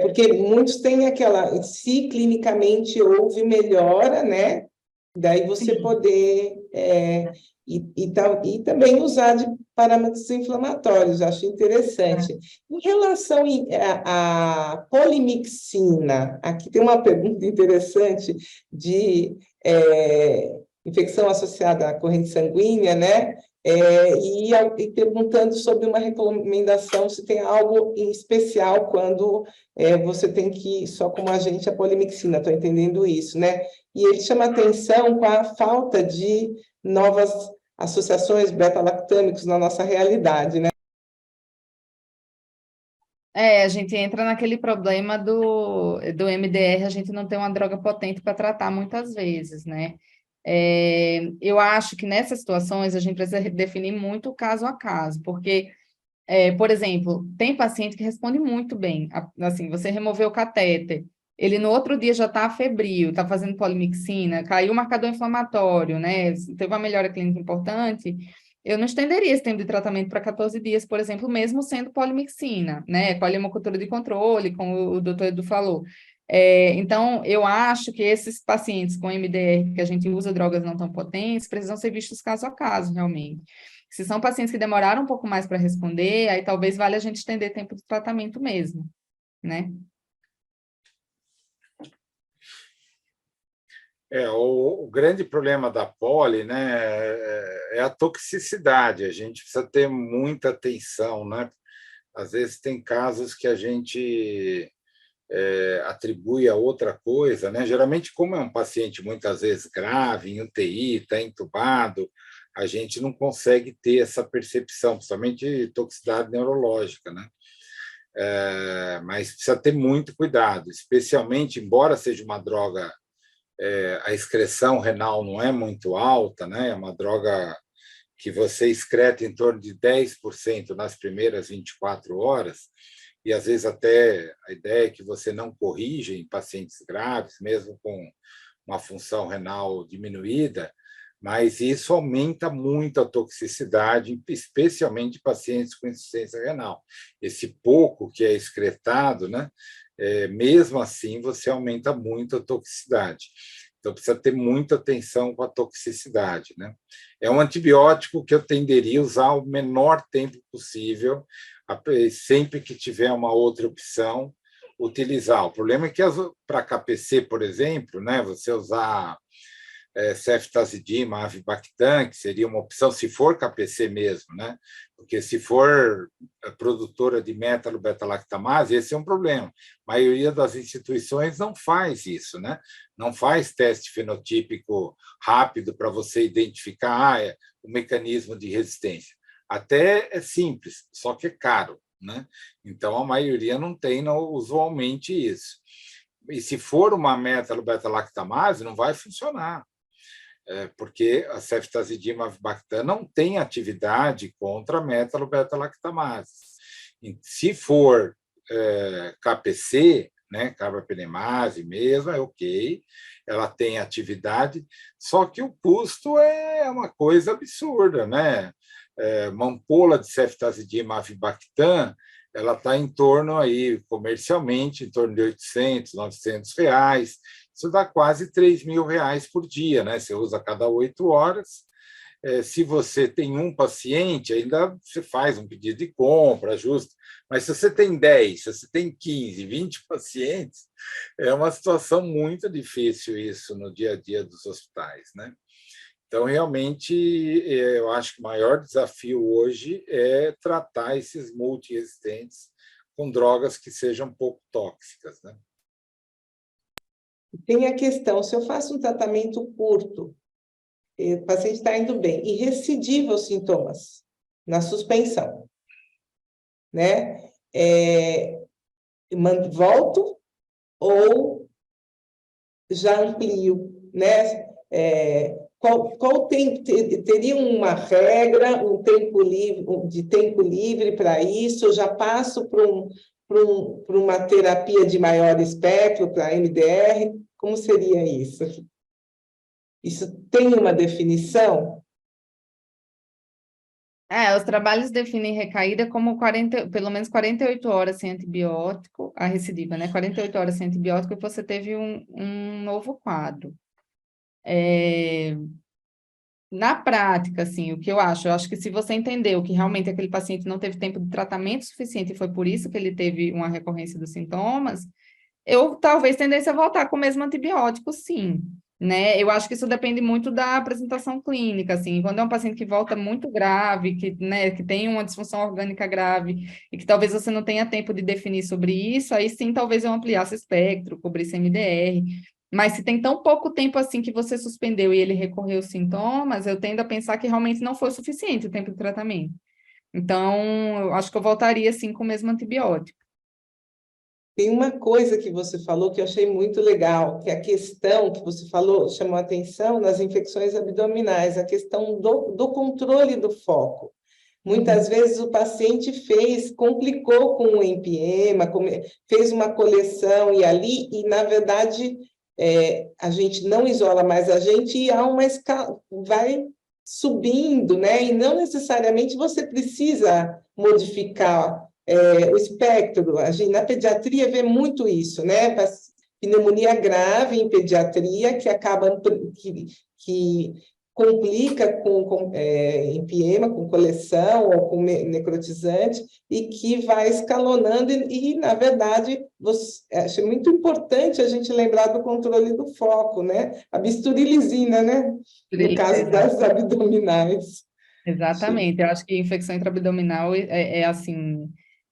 B: Porque muitos têm aquela, se clinicamente houve melhora, né? Daí você poder e também usar de parâmetros inflamatórios, acho interessante. Em relação à polimixina, aqui tem uma pergunta interessante de infecção associada à corrente sanguínea, né? E perguntando sobre uma recomendação, se tem algo em especial quando você tem que, só como agente, a polimixina, estou entendendo isso, né? E ele chama atenção com a falta de novas associações beta-lactâmicos na nossa realidade, né?
C: A gente entra naquele problema do MDR, a gente não tem uma droga potente para tratar muitas vezes, né? Eu acho que nessas situações a gente precisa definir muito caso a caso, porque, por exemplo, tem paciente que responde muito bem, assim, você removeu o catéter, ele no outro dia já está febril, está fazendo polimixina, caiu o marcador inflamatório, né? Teve uma melhora clínica importante, eu não estenderia esse tempo de tratamento para 14 dias, por exemplo, mesmo sendo polimixina, né? Com a hemocultura de controle, como o doutor Edu falou. Então, eu acho que esses pacientes com MDR, que a gente usa drogas não tão potentes, precisam ser vistos caso a caso, realmente. Se são pacientes que demoraram um pouco mais para responder, aí talvez valha a gente estender tempo de tratamento mesmo, né?
A: O grande problema da poli, né, é a toxicidade. A gente precisa ter muita atenção, né? Às vezes tem casos que a gente atribui a outra coisa, né? Geralmente, como é um paciente muitas vezes grave, em UTI, está entubado, a gente não consegue ter essa percepção, principalmente toxicidade neurológica, né? Mas precisa ter muito cuidado, especialmente, embora seja uma droga, a excreção renal não é muito alta, né? É uma droga que você excreta em torno de 10% nas primeiras 24 horas, e às vezes até a ideia é que você não corrige em pacientes graves, mesmo com uma função renal diminuída, mas isso aumenta muito a toxicidade, especialmente em pacientes com insuficiência renal. Esse pouco que é excretado, né, mesmo assim, você aumenta muito a toxicidade. Então, precisa ter muita atenção com a toxicidade, né? É um antibiótico que eu tenderia a usar o menor tempo possível, sempre que tiver uma outra opção, utilizar. O problema é que para KPC, por exemplo, né, você usar ceftazidima, avibactam, que seria uma opção se for KPC mesmo, né? Porque se for produtora de metalo-beta-lactamase, esse é um problema. A maioria das instituições não faz isso, né? Não faz teste fenotípico rápido para você identificar o mecanismo de resistência. Até é simples, só que é caro, né? Então, a maioria não tem usualmente isso. E se for uma metalo-beta-lactamase, não vai funcionar, porque a ceftazidima avibactam não tem atividade contra a metalo-beta-lactamase. Se for KPC, né, carbapenemase mesmo, é ok, ela tem atividade, só que o custo é uma coisa absurda, né? Uma ampola de ceftazidima avibactam, ela está em torno aí, comercialmente, em torno de R$800, R$900, isso dá quase R$3.000 por dia, né? Você usa a cada 8 horas. Se você tem um paciente, ainda você faz um pedido de compra, ajusta, mas se você tem 10, se você tem 15, 20 pacientes, é uma situação muito difícil isso no dia a dia dos hospitais, né? Então, realmente, eu acho que o maior desafio hoje é tratar esses multiresistentes com drogas que sejam pouco tóxicas, né?
B: Tem a questão, se eu faço um tratamento curto, o paciente está indo bem, e recidiva os sintomas na suspensão, né? Volto ou já amplio, né? Qual teria uma regra, um tempo livre, de tempo livre para isso? Eu já passo para uma terapia de maior espectro, para MDR? Como seria isso? Isso tem uma definição?
C: Os trabalhos definem recaída como pelo menos 48 horas sem antibiótico, a recidiva, né? 48 horas sem antibiótico e você teve um novo quadro. Na prática, assim, o que eu acho que se você entendeu que realmente aquele paciente não teve tempo de tratamento suficiente e foi por isso que ele teve uma recorrência dos sintomas, eu talvez tendesse a voltar com o mesmo antibiótico, sim, né? Eu acho que isso depende muito da apresentação clínica, assim, quando é um paciente que volta muito grave, né, que tem uma disfunção orgânica grave e que talvez você não tenha tempo de definir sobre isso, aí sim talvez eu ampliasse o espectro, cobrisse MDR, mas se tem tão pouco tempo assim que você suspendeu e ele recorreu aos sintomas, eu tendo a pensar que realmente não foi suficiente o tempo de tratamento. Então, eu acho que eu voltaria, sim, com o mesmo antibiótico.
B: Tem uma coisa que você falou que eu achei muito legal, que a questão que você falou chamou a atenção nas infecções abdominais, a questão do controle do foco. Muitas vezes o paciente complicou com o empiema, fez uma coleção e na verdade, a gente não isola mais a gente e há uma escala, vai subindo, né? E não necessariamente você precisa modificar o espectro. A gente, na pediatria, vê muito isso, né? Pneumonia grave em pediatria, que acaba que complica com empiema, com coleção ou com necrotizante, e que vai escalonando, na verdade, acho muito importante a gente lembrar do controle do foco, né? A bisturilizina, né? No caso das abdominais.
C: Exatamente, eu acho que infecção intraabdominal assim,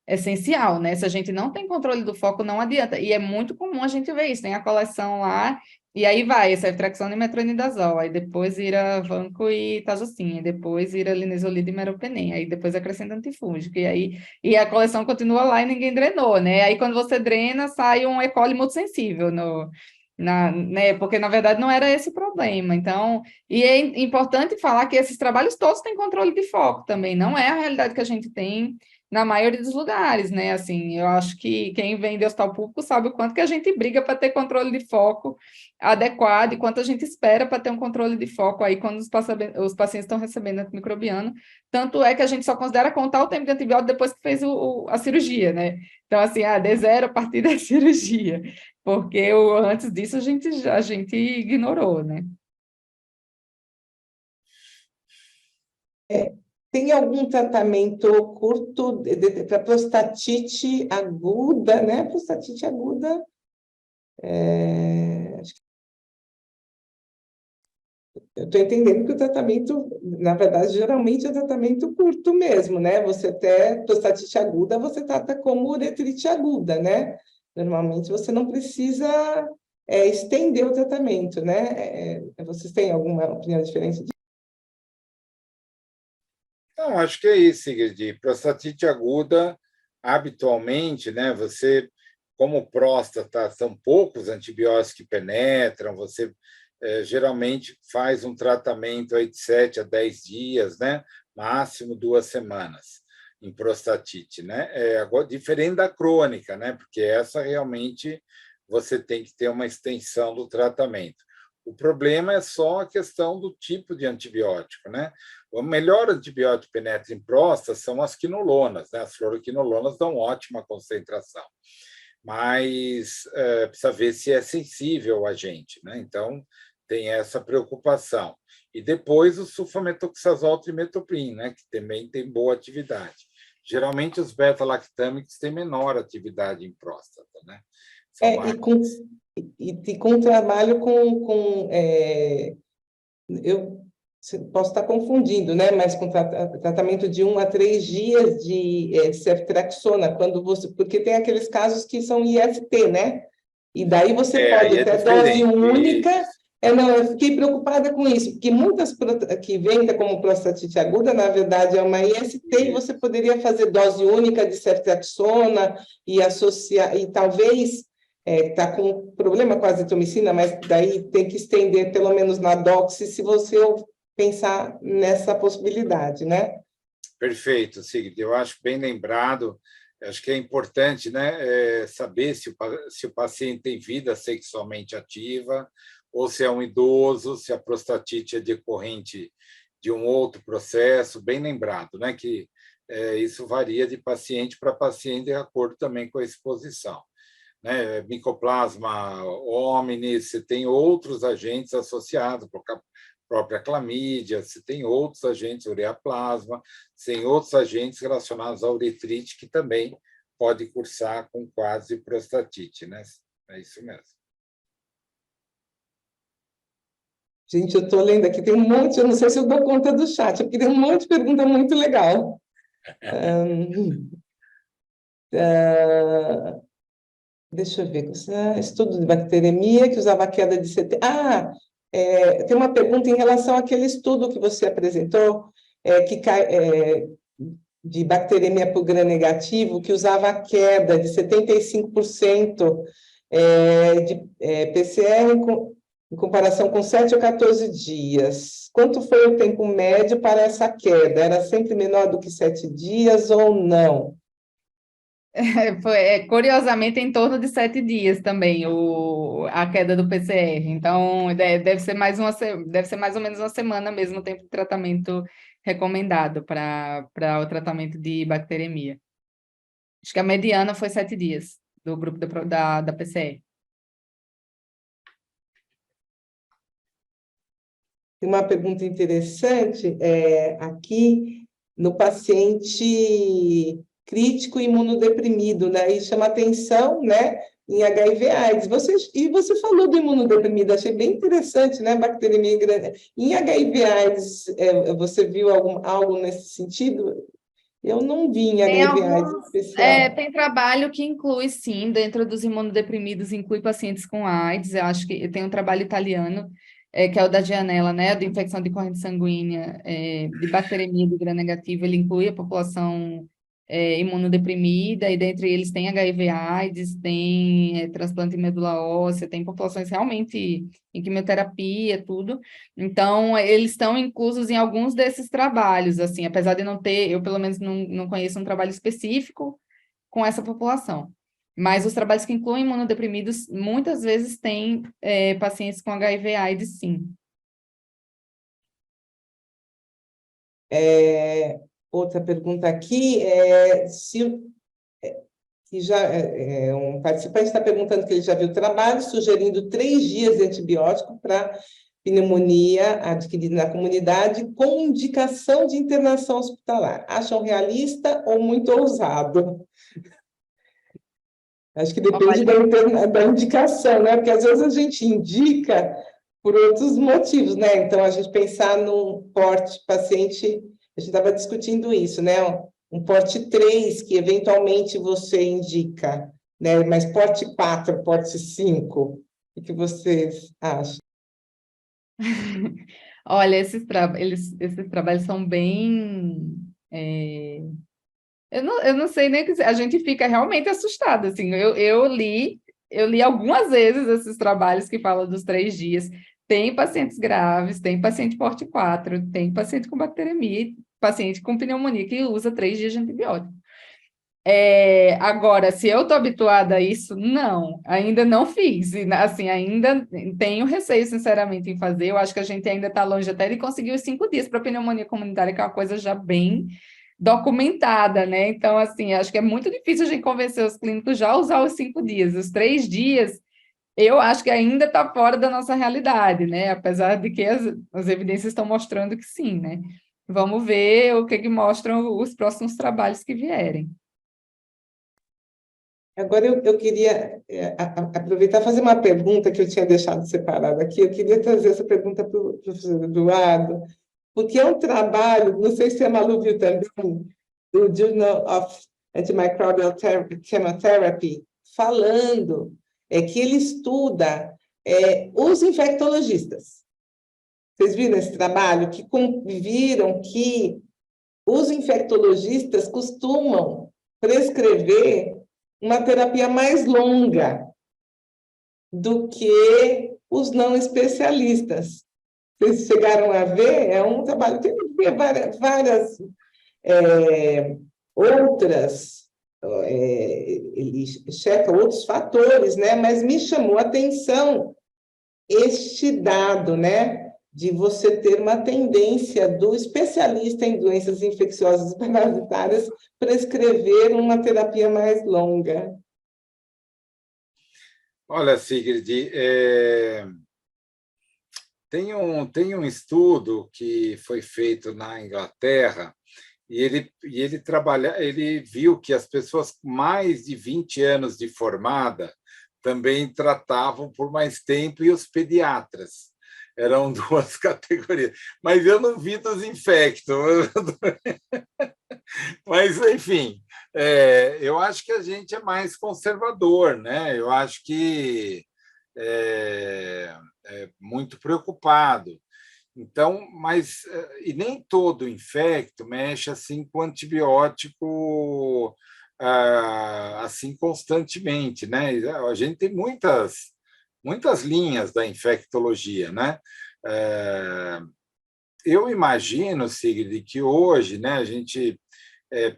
C: essencial, né? Se a gente não tem controle do foco, não adianta. E é muito comum a gente ver isso, tem a coleção lá, e aí vai, ceftriaxona e metronidazol, aí depois ira vanco e tazocin, aí depois ira linezolida e meropenem, aí depois acrescenta antifúngico, e a coleção continua lá e ninguém drenou, né? Aí quando você drena, sai um E. coli muito sensível né? Porque na verdade não era esse o problema. Então, e é importante falar que esses trabalhos todos têm controle de foco também, não é a realidade que a gente tem na maioria dos lugares, né? Assim, eu acho que quem vem de hospital público sabe o quanto que a gente briga para ter controle de foco adequado e quanto a gente espera para ter um controle de foco aí quando os pacientes estão recebendo antimicrobiano. Tanto é que a gente só considera contar o tempo de antibiótico depois que fez a cirurgia, né? Então, assim, D0 a partir da cirurgia, porque antes disso a gente ignorou, né?
B: Tem algum tratamento curto para prostatite aguda, né? Prostatite aguda. Eu estou entendendo que o tratamento, na verdade, geralmente é tratamento curto mesmo, né? Você até prostatite aguda, você trata como uretrite aguda, né? Normalmente você não precisa estender o tratamento, né? Vocês têm alguma opinião diferente?
A: Não, acho que é isso, Sigrid. Prostatite aguda, habitualmente, né? Você, como próstata, são poucos antibióticos que penetram, você geralmente faz um tratamento aí de 7 a 10 dias, né? Máximo 2 semanas em prostatite, né? Agora, diferente da crônica, né? Porque essa realmente você tem que ter uma extensão do tratamento. O problema é só a questão do tipo de antibiótico, né? O melhor antibiótico que penetra em próstata são as quinolonas, né? As fluoroquinolonas dão ótima concentração, mas precisa ver se é sensível ao agente, né? Então, tem essa preocupação. E depois o sulfametoxazol trimetoprim, né? Que também tem boa atividade. Geralmente, os beta-lactâmicos têm menor atividade em próstata, né?
B: E com trabalho eu posso estar confundindo, né? Mas com tratamento de 1 a 3 dias de ceftriaxona, porque tem aqueles casos que são IST, né? E daí você pode até dose única. Não, eu fiquei preocupada com isso, porque muitas que vêm como prostatite aguda, na verdade, é uma IST, e você poderia fazer dose única de ceftriaxona e associar, e talvez está com problema com a azitromicina, mas daí tem que estender pelo menos na doxy, se você pensar nessa possibilidade, né?
A: Perfeito, Sigrid. Eu acho bem lembrado. Acho que é importante, né, saber se o paciente tem vida sexualmente ativa ou se é um idoso, se a prostatite é decorrente de um outro processo. Bem lembrado, né, que isso varia de paciente para paciente de acordo também com a exposição. Né, Mycoplasma hominis, você tem outros agentes associados, própria clamídia, se tem outros agentes, ureaplasma, tem outros agentes relacionados à uretrite que também pode cursar com quase prostatite, né? É isso mesmo.
B: Gente, eu estou lendo aqui, tem um monte, eu não sei se eu dou conta do chat, porque tem um monte de pergunta muito legal. Deixa eu ver, estudo de bacteremia que usava queda de 70. Tem uma pergunta em relação àquele estudo que você apresentou, de bacteremia por gram-negativo, que usava a queda de 75% de PCR em comparação com 7 ou 14 dias. Quanto foi o tempo médio para essa queda? Era sempre menor do que 7 dias ou não?
C: Curiosamente, em torno de 7 dias também a queda do PCR. Então, deve ser mais ou menos uma semana mesmo o tempo de tratamento recomendado para o tratamento de bacteremia. Acho que a mediana foi 7 dias do grupo da PCR.
B: Tem uma pergunta interessante aqui no paciente crítico imunodeprimido, né? E chama atenção, né? Em HIV/AIDS. Você falou do imunodeprimido, achei bem interessante, né? Bacteremia em HIV/AIDS, você viu algo nesse sentido? Eu não vi em HIV/AIDS especial.
C: Tem trabalho que inclui, sim, dentro dos imunodeprimidos, inclui pacientes com AIDS. Eu acho que tem um trabalho italiano, que é o da Gianella, né? De infecção de corrente sanguínea, de bacteremia do gram-negativo. Ele inclui a população imunodeprimida, e dentre eles tem HIV/AIDS, tem transplante de medula óssea, tem populações realmente em quimioterapia, tudo. Então, eles estão inclusos em alguns desses trabalhos, assim, apesar de não ter, eu pelo menos não conheço um trabalho específico com essa população. Mas os trabalhos que incluem imunodeprimidos, muitas vezes têm pacientes com HIV/AIDS, sim.
B: Outra pergunta aqui um participante está perguntando que ele já viu trabalho sugerindo 3 dias de antibiótico para pneumonia adquirida na comunidade com indicação de internação hospitalar. Acham realista ou muito ousado? Acho que depende da indicação, né? Porque às vezes a gente indica por outros motivos, né? Então, a gente pensar num porte paciente, a gente estava discutindo isso, né? Um porte 3 que eventualmente você indica, né? Mas porte 4, porte 5, o que vocês acham?
C: Olha, esses trabalhos são bem. Eu não sei nem o que dizer. A gente fica realmente assustado, assim. Eu li algumas vezes esses trabalhos que falam dos 3 dias. Tem pacientes graves, tem paciente porte 4, tem paciente com bacteremia, paciente com pneumonia que usa 3 dias de antibiótico. Agora, se eu estou habituada a isso, não, ainda não fiz. E, assim, ainda tenho receio, sinceramente, em fazer. Eu acho que a gente ainda está longe até de conseguir os 5 dias para pneumonia comunitária, que é uma coisa já bem documentada, né? Então, assim, acho que é muito difícil a gente convencer os clínicos já a usar os 5 dias. Os 3 dias, eu acho que ainda está fora da nossa realidade, né? Apesar de que as evidências estão mostrando que sim, né? Vamos ver o que mostram os próximos trabalhos que vierem.
B: Agora, eu queria aproveitar e fazer uma pergunta que eu tinha deixado separada aqui. Eu queria trazer essa pergunta para o professor Eduardo, porque é um trabalho, não sei se a Malu viu também, do Journal of Antimicrobial Chemotherapy, falando que ele estuda os infectologistas. Vocês viram esse trabalho? Que viram que os infectologistas costumam prescrever uma terapia mais longa do que os não especialistas. Vocês chegaram a ver? É um trabalho que tem várias outras, ele checa outros fatores, né? Mas me chamou a atenção este dado, né? De você ter uma tendência do especialista em doenças infecciosas parasitárias prescrever uma terapia mais longa.
A: Olha, Sigrid, tem um estudo que foi feito na Inglaterra e ele viu que as pessoas com mais de 20 anos de formada também tratavam por mais tempo e os pediatras. Eram duas categorias. Mas eu não vi dos infectos. Mas, enfim, eu acho que a gente é mais conservador, né? Eu acho que é muito preocupado. Então, mas e nem todo infecto mexe assim com antibiótico assim constantemente, né? A gente tem muitas linhas da infectologia, né? Eu imagino, Sigrid, que hoje, né, a gente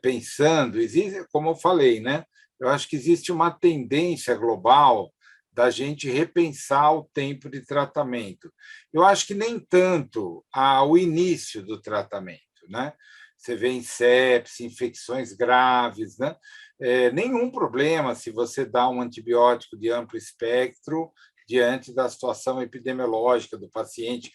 A: pensando, existe, como eu falei, né? Eu acho que existe uma tendência global da gente repensar o tempo de tratamento. Eu acho que nem tanto ao início do tratamento, né? Você vê em sepse, infecções graves, né? Nenhum problema se você dá um antibiótico de amplo espectro diante da situação epidemiológica do paciente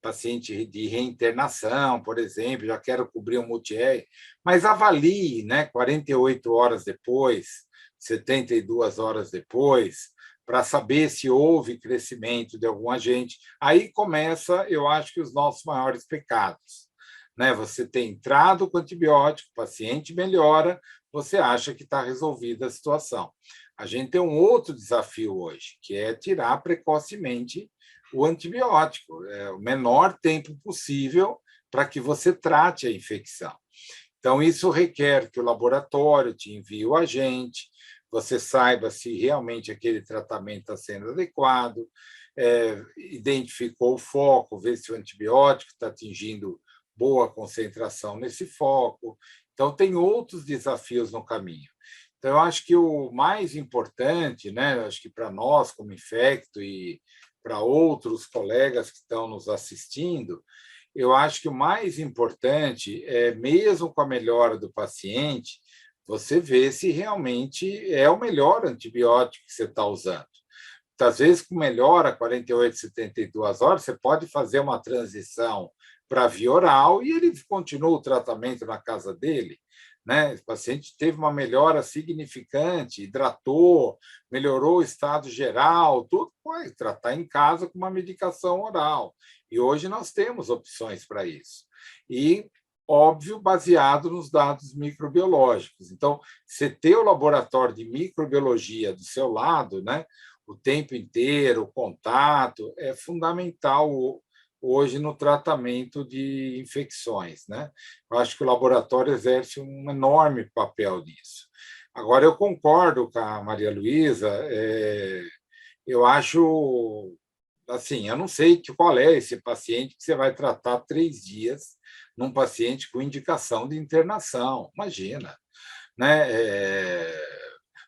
A: paciente de reinternação, por exemplo, já quero cobrir um multi-R, mas avalie, né, 48 horas depois, 72 horas depois, para saber se houve crescimento de algum agente. Aí começa, eu acho que os nossos maiores pecados. Né? Você tem entrado com antibiótico, o paciente melhora, você acha que está resolvida a situação. A gente tem um outro desafio hoje, que é tirar precocemente o antibiótico, o menor tempo possível para que você trate a infecção. Então, isso requer que o laboratório te envie o agente, você saiba se realmente aquele tratamento está sendo adequado, identificou o foco, vê se o antibiótico está atingindo boa concentração nesse foco. Então, tem outros desafios no caminho. Então, eu acho que o mais importante, né, acho que para nós, como infecto, e para outros colegas que estão nos assistindo, eu acho que o mais importante é, mesmo com a melhora do paciente, você ver se realmente é o melhor antibiótico que você está usando. Muitas vezes, com melhora 48, 72 horas, você pode fazer uma transição para via oral e ele continua o tratamento na casa dele, né? O paciente teve uma melhora significante, hidratou, melhorou o estado geral, tudo pode tratar em casa com uma medicação oral. E hoje nós temos opções para isso. E, óbvio, baseado nos dados microbiológicos. Então, você ter o laboratório de microbiologia do seu lado, né, o tempo inteiro, o contato, é fundamental hoje no tratamento de infecções, né? Eu acho que o laboratório exerce um enorme papel nisso. Agora, eu concordo com a Maria Luísa, eu acho, assim, eu não sei qual é esse paciente que você vai tratar 3 dias num paciente com indicação de internação, imagina, né?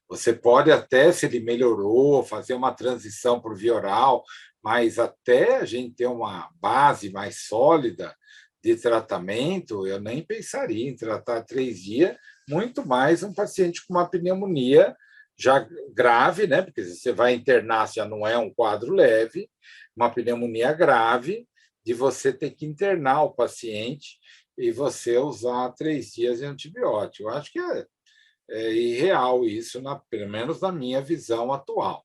A: Você pode até, se ele melhorou, fazer uma transição para o via oral, mas até a gente ter uma base mais sólida de tratamento, eu nem pensaria em tratar 3 dias, muito mais um paciente com uma pneumonia já grave, né? Porque você vai internar, já não é um quadro leve, uma pneumonia grave, de você ter que internar o paciente e você usar 3 dias de antibiótico. Eu acho que é irreal isso, pelo menos na minha visão atual.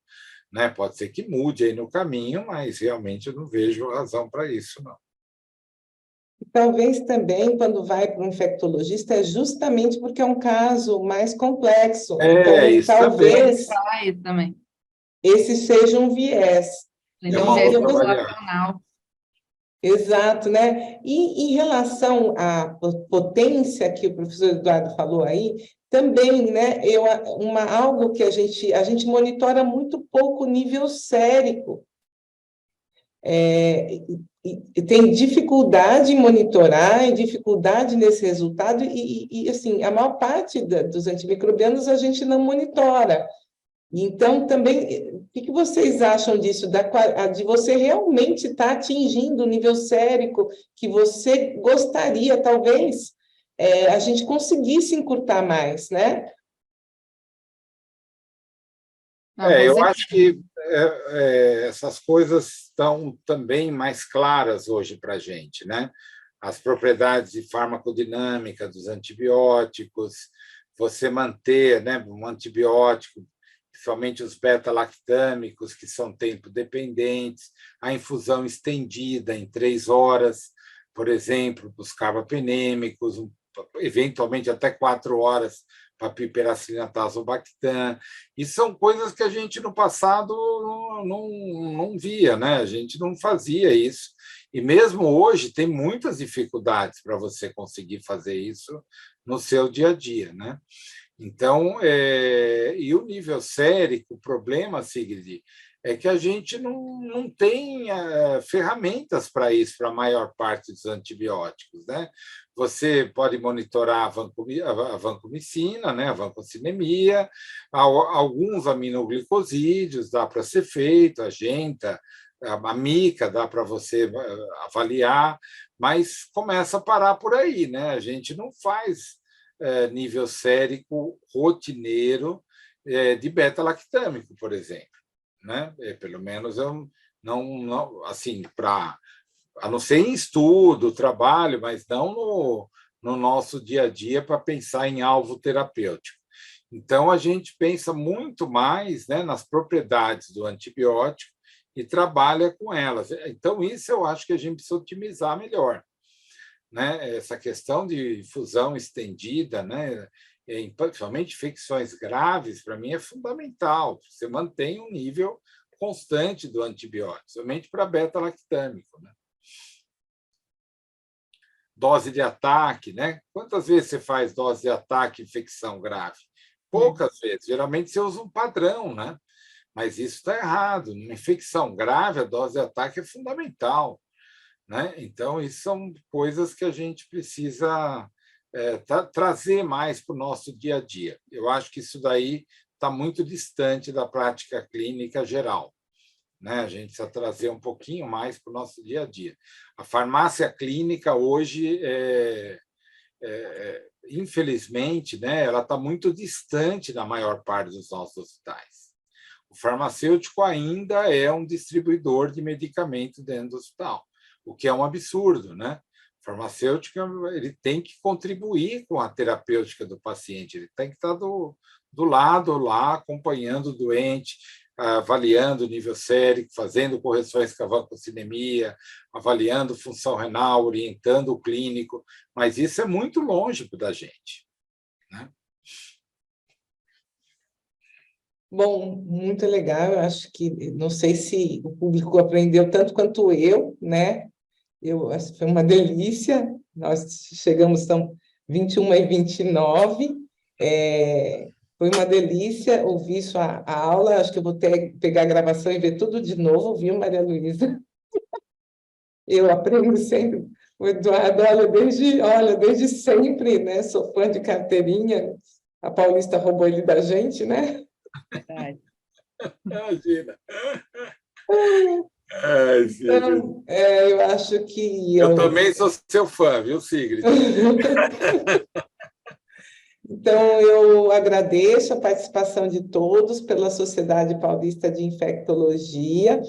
A: Né? Pode ser que mude aí no caminho, mas realmente eu não vejo razão para isso, não.
B: Talvez também, quando vai para um infectologista, é justamente porque é um caso mais complexo. Então,
A: Isso
B: talvez
C: também.
B: esse seja um viés.
C: Ele
A: é
C: é um
A: uma
C: viés
A: outra variável.
C: populacional.
B: Exato, né? E em relação à potência que o professor Eduardo falou aí, também, né? Algo que a gente monitora muito pouco o nível sérico. E tem dificuldade em monitorar, e dificuldade nesse resultado, assim, a maior parte dos antimicrobianos a gente não monitora. Então, também, o que vocês acham disso, de você realmente estar atingindo o nível sérico que você gostaria, talvez, a gente conseguisse encurtar mais, né?
A: Eu acho que essas coisas estão também mais claras hoje para a gente, né? As propriedades de farmacodinâmica dos antibióticos, você manter, né, um antibiótico, principalmente os beta-lactâmicos, que são tempo-dependentes, a infusão estendida em 3 horas, por exemplo, para os carbapenêmicos, eventualmente até 4 horas para piperacilina tazobactam. E são coisas que a gente no passado não via, né? A gente não fazia isso. E mesmo hoje tem muitas dificuldades para você conseguir fazer isso no seu dia a dia, né? Então, e o nível sérico, o problema, Sigrid, é que a gente não tem ferramentas para isso, para a maior parte dos antibióticos, né? Você pode monitorar a vancomicina, né? A vancocinemia, alguns aminoglicosídeos dá para ser feito, a genta, a mica dá para você avaliar, mas começa a parar por aí, né? A gente não faz nível sérico rotineiro de beta-lactâmico, por exemplo, né? Pelo menos eu não assim, a não ser em estudo, trabalho, mas não no nosso dia a dia para pensar em alvo terapêutico. Então, a gente pensa muito mais, né, nas propriedades do antibiótico e trabalha com elas. Então, isso eu acho que a gente precisa otimizar melhor, né? Essa questão de fusão estendida, né? Principalmente infecções graves, para mim é fundamental. Você mantém um nível constante do antibiótico, somente para beta-lactâmico, né? Dose de ataque, né? Quantas vezes você faz dose de ataque infecção grave? Poucas vezes. Geralmente você usa um padrão, né? Mas isso está errado. Numa infecção grave, a dose de ataque é fundamental, né? Então, isso são coisas que a gente precisa trazer mais para o nosso dia a dia. Eu acho que isso daí está muito distante da prática clínica geral, né? A gente precisa trazer um pouquinho mais para o nosso dia a dia. A farmácia clínica hoje, infelizmente, né, ela está muito distante da maior parte dos nossos hospitais. O farmacêutico ainda é um distribuidor de medicamento dentro do hospital, o que é um absurdo, né? O farmacêutico ele tem que contribuir com a terapêutica do paciente, ele tem que estar do lado lá, acompanhando o doente, avaliando o nível sérico, fazendo correções com a vancocinemia, avaliando função renal, orientando o clínico, mas isso é muito longe da gente, né?
B: Bom, muito legal. Eu acho que, não sei se o público aprendeu tanto quanto eu, né? Eu acho que foi uma delícia. Nós chegamos, são 21h29. Foi uma delícia ouvir sua aula. Acho que eu vou pegar a gravação e ver tudo de novo, viu, Maria Luísa? Eu aprendo sempre. O Eduardo, desde sempre, né? Sou fã de carteirinha. A Paulista roubou ele da gente, né?
C: Verdade.
A: Imagina.
B: Então, eu acho que
A: eu também sou seu fã, viu, Sigrid?
B: Então, eu agradeço a participação de todos pela Sociedade Paulista de Infectologia,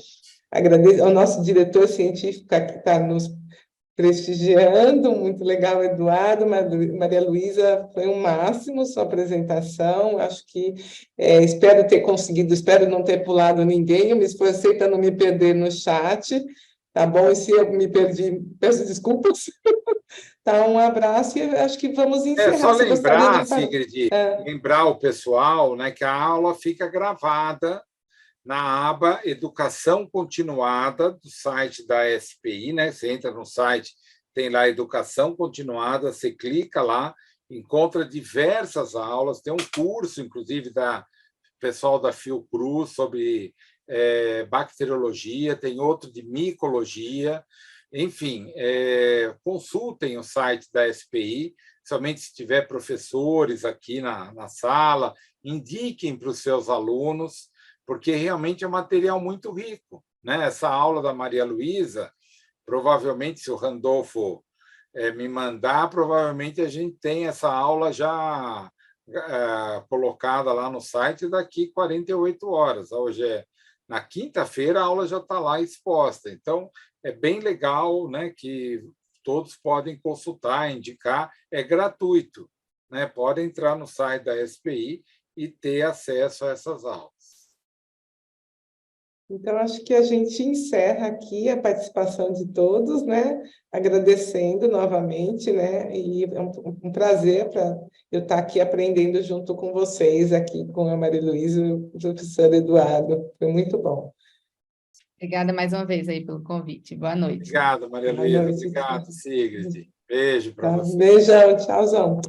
B: agradeço ao nosso diretor científico que está nos prestigiando, muito legal, Eduardo, Maria Luísa, foi um máximo sua apresentação, acho que espero ter conseguido, espero não ter pulado ninguém, eu me esforcei para não me perder no chat, tá bom? E se eu me perdi, peço desculpas. Tá, um abraço e acho que vamos encerrar.
A: Só
B: Você
A: lembrar,
B: de...
A: Sigrid, lembrar o pessoal, né, que a aula fica gravada na aba Educação Continuada do site da SPI, né? Você entra no site, tem lá Educação Continuada, você clica lá, encontra diversas aulas, tem um curso, inclusive, da pessoal da Fiocruz sobre bacteriologia, tem outro de micologia, enfim, consultem o site da SPI, somente se tiver professores aqui na sala, indiquem para os seus alunos, porque realmente é um material muito rico, né? Essa aula da Maria Luísa, provavelmente, se o Randolfo me mandar, provavelmente a gente tem essa aula já colocada lá no site daqui 48 horas. Hoje na quinta-feira, a aula já está lá exposta. Então, é bem legal, né, que todos podem consultar, indicar, é gratuito, né? Podem entrar no site da SPI e ter acesso a essas aulas.
B: Então, acho que a gente encerra aqui a participação de todos, né? Agradecendo novamente, né? E é um prazer para eu estar aqui aprendendo junto com vocês, aqui com a Maria Luísa e o professor Eduardo. Foi muito bom.
C: Obrigada mais uma vez aí pelo convite. Boa noite.
A: Obrigado, Maria Luísa. Obrigado, Sigrid. Beijo para você.
B: Beijão, tchauzão.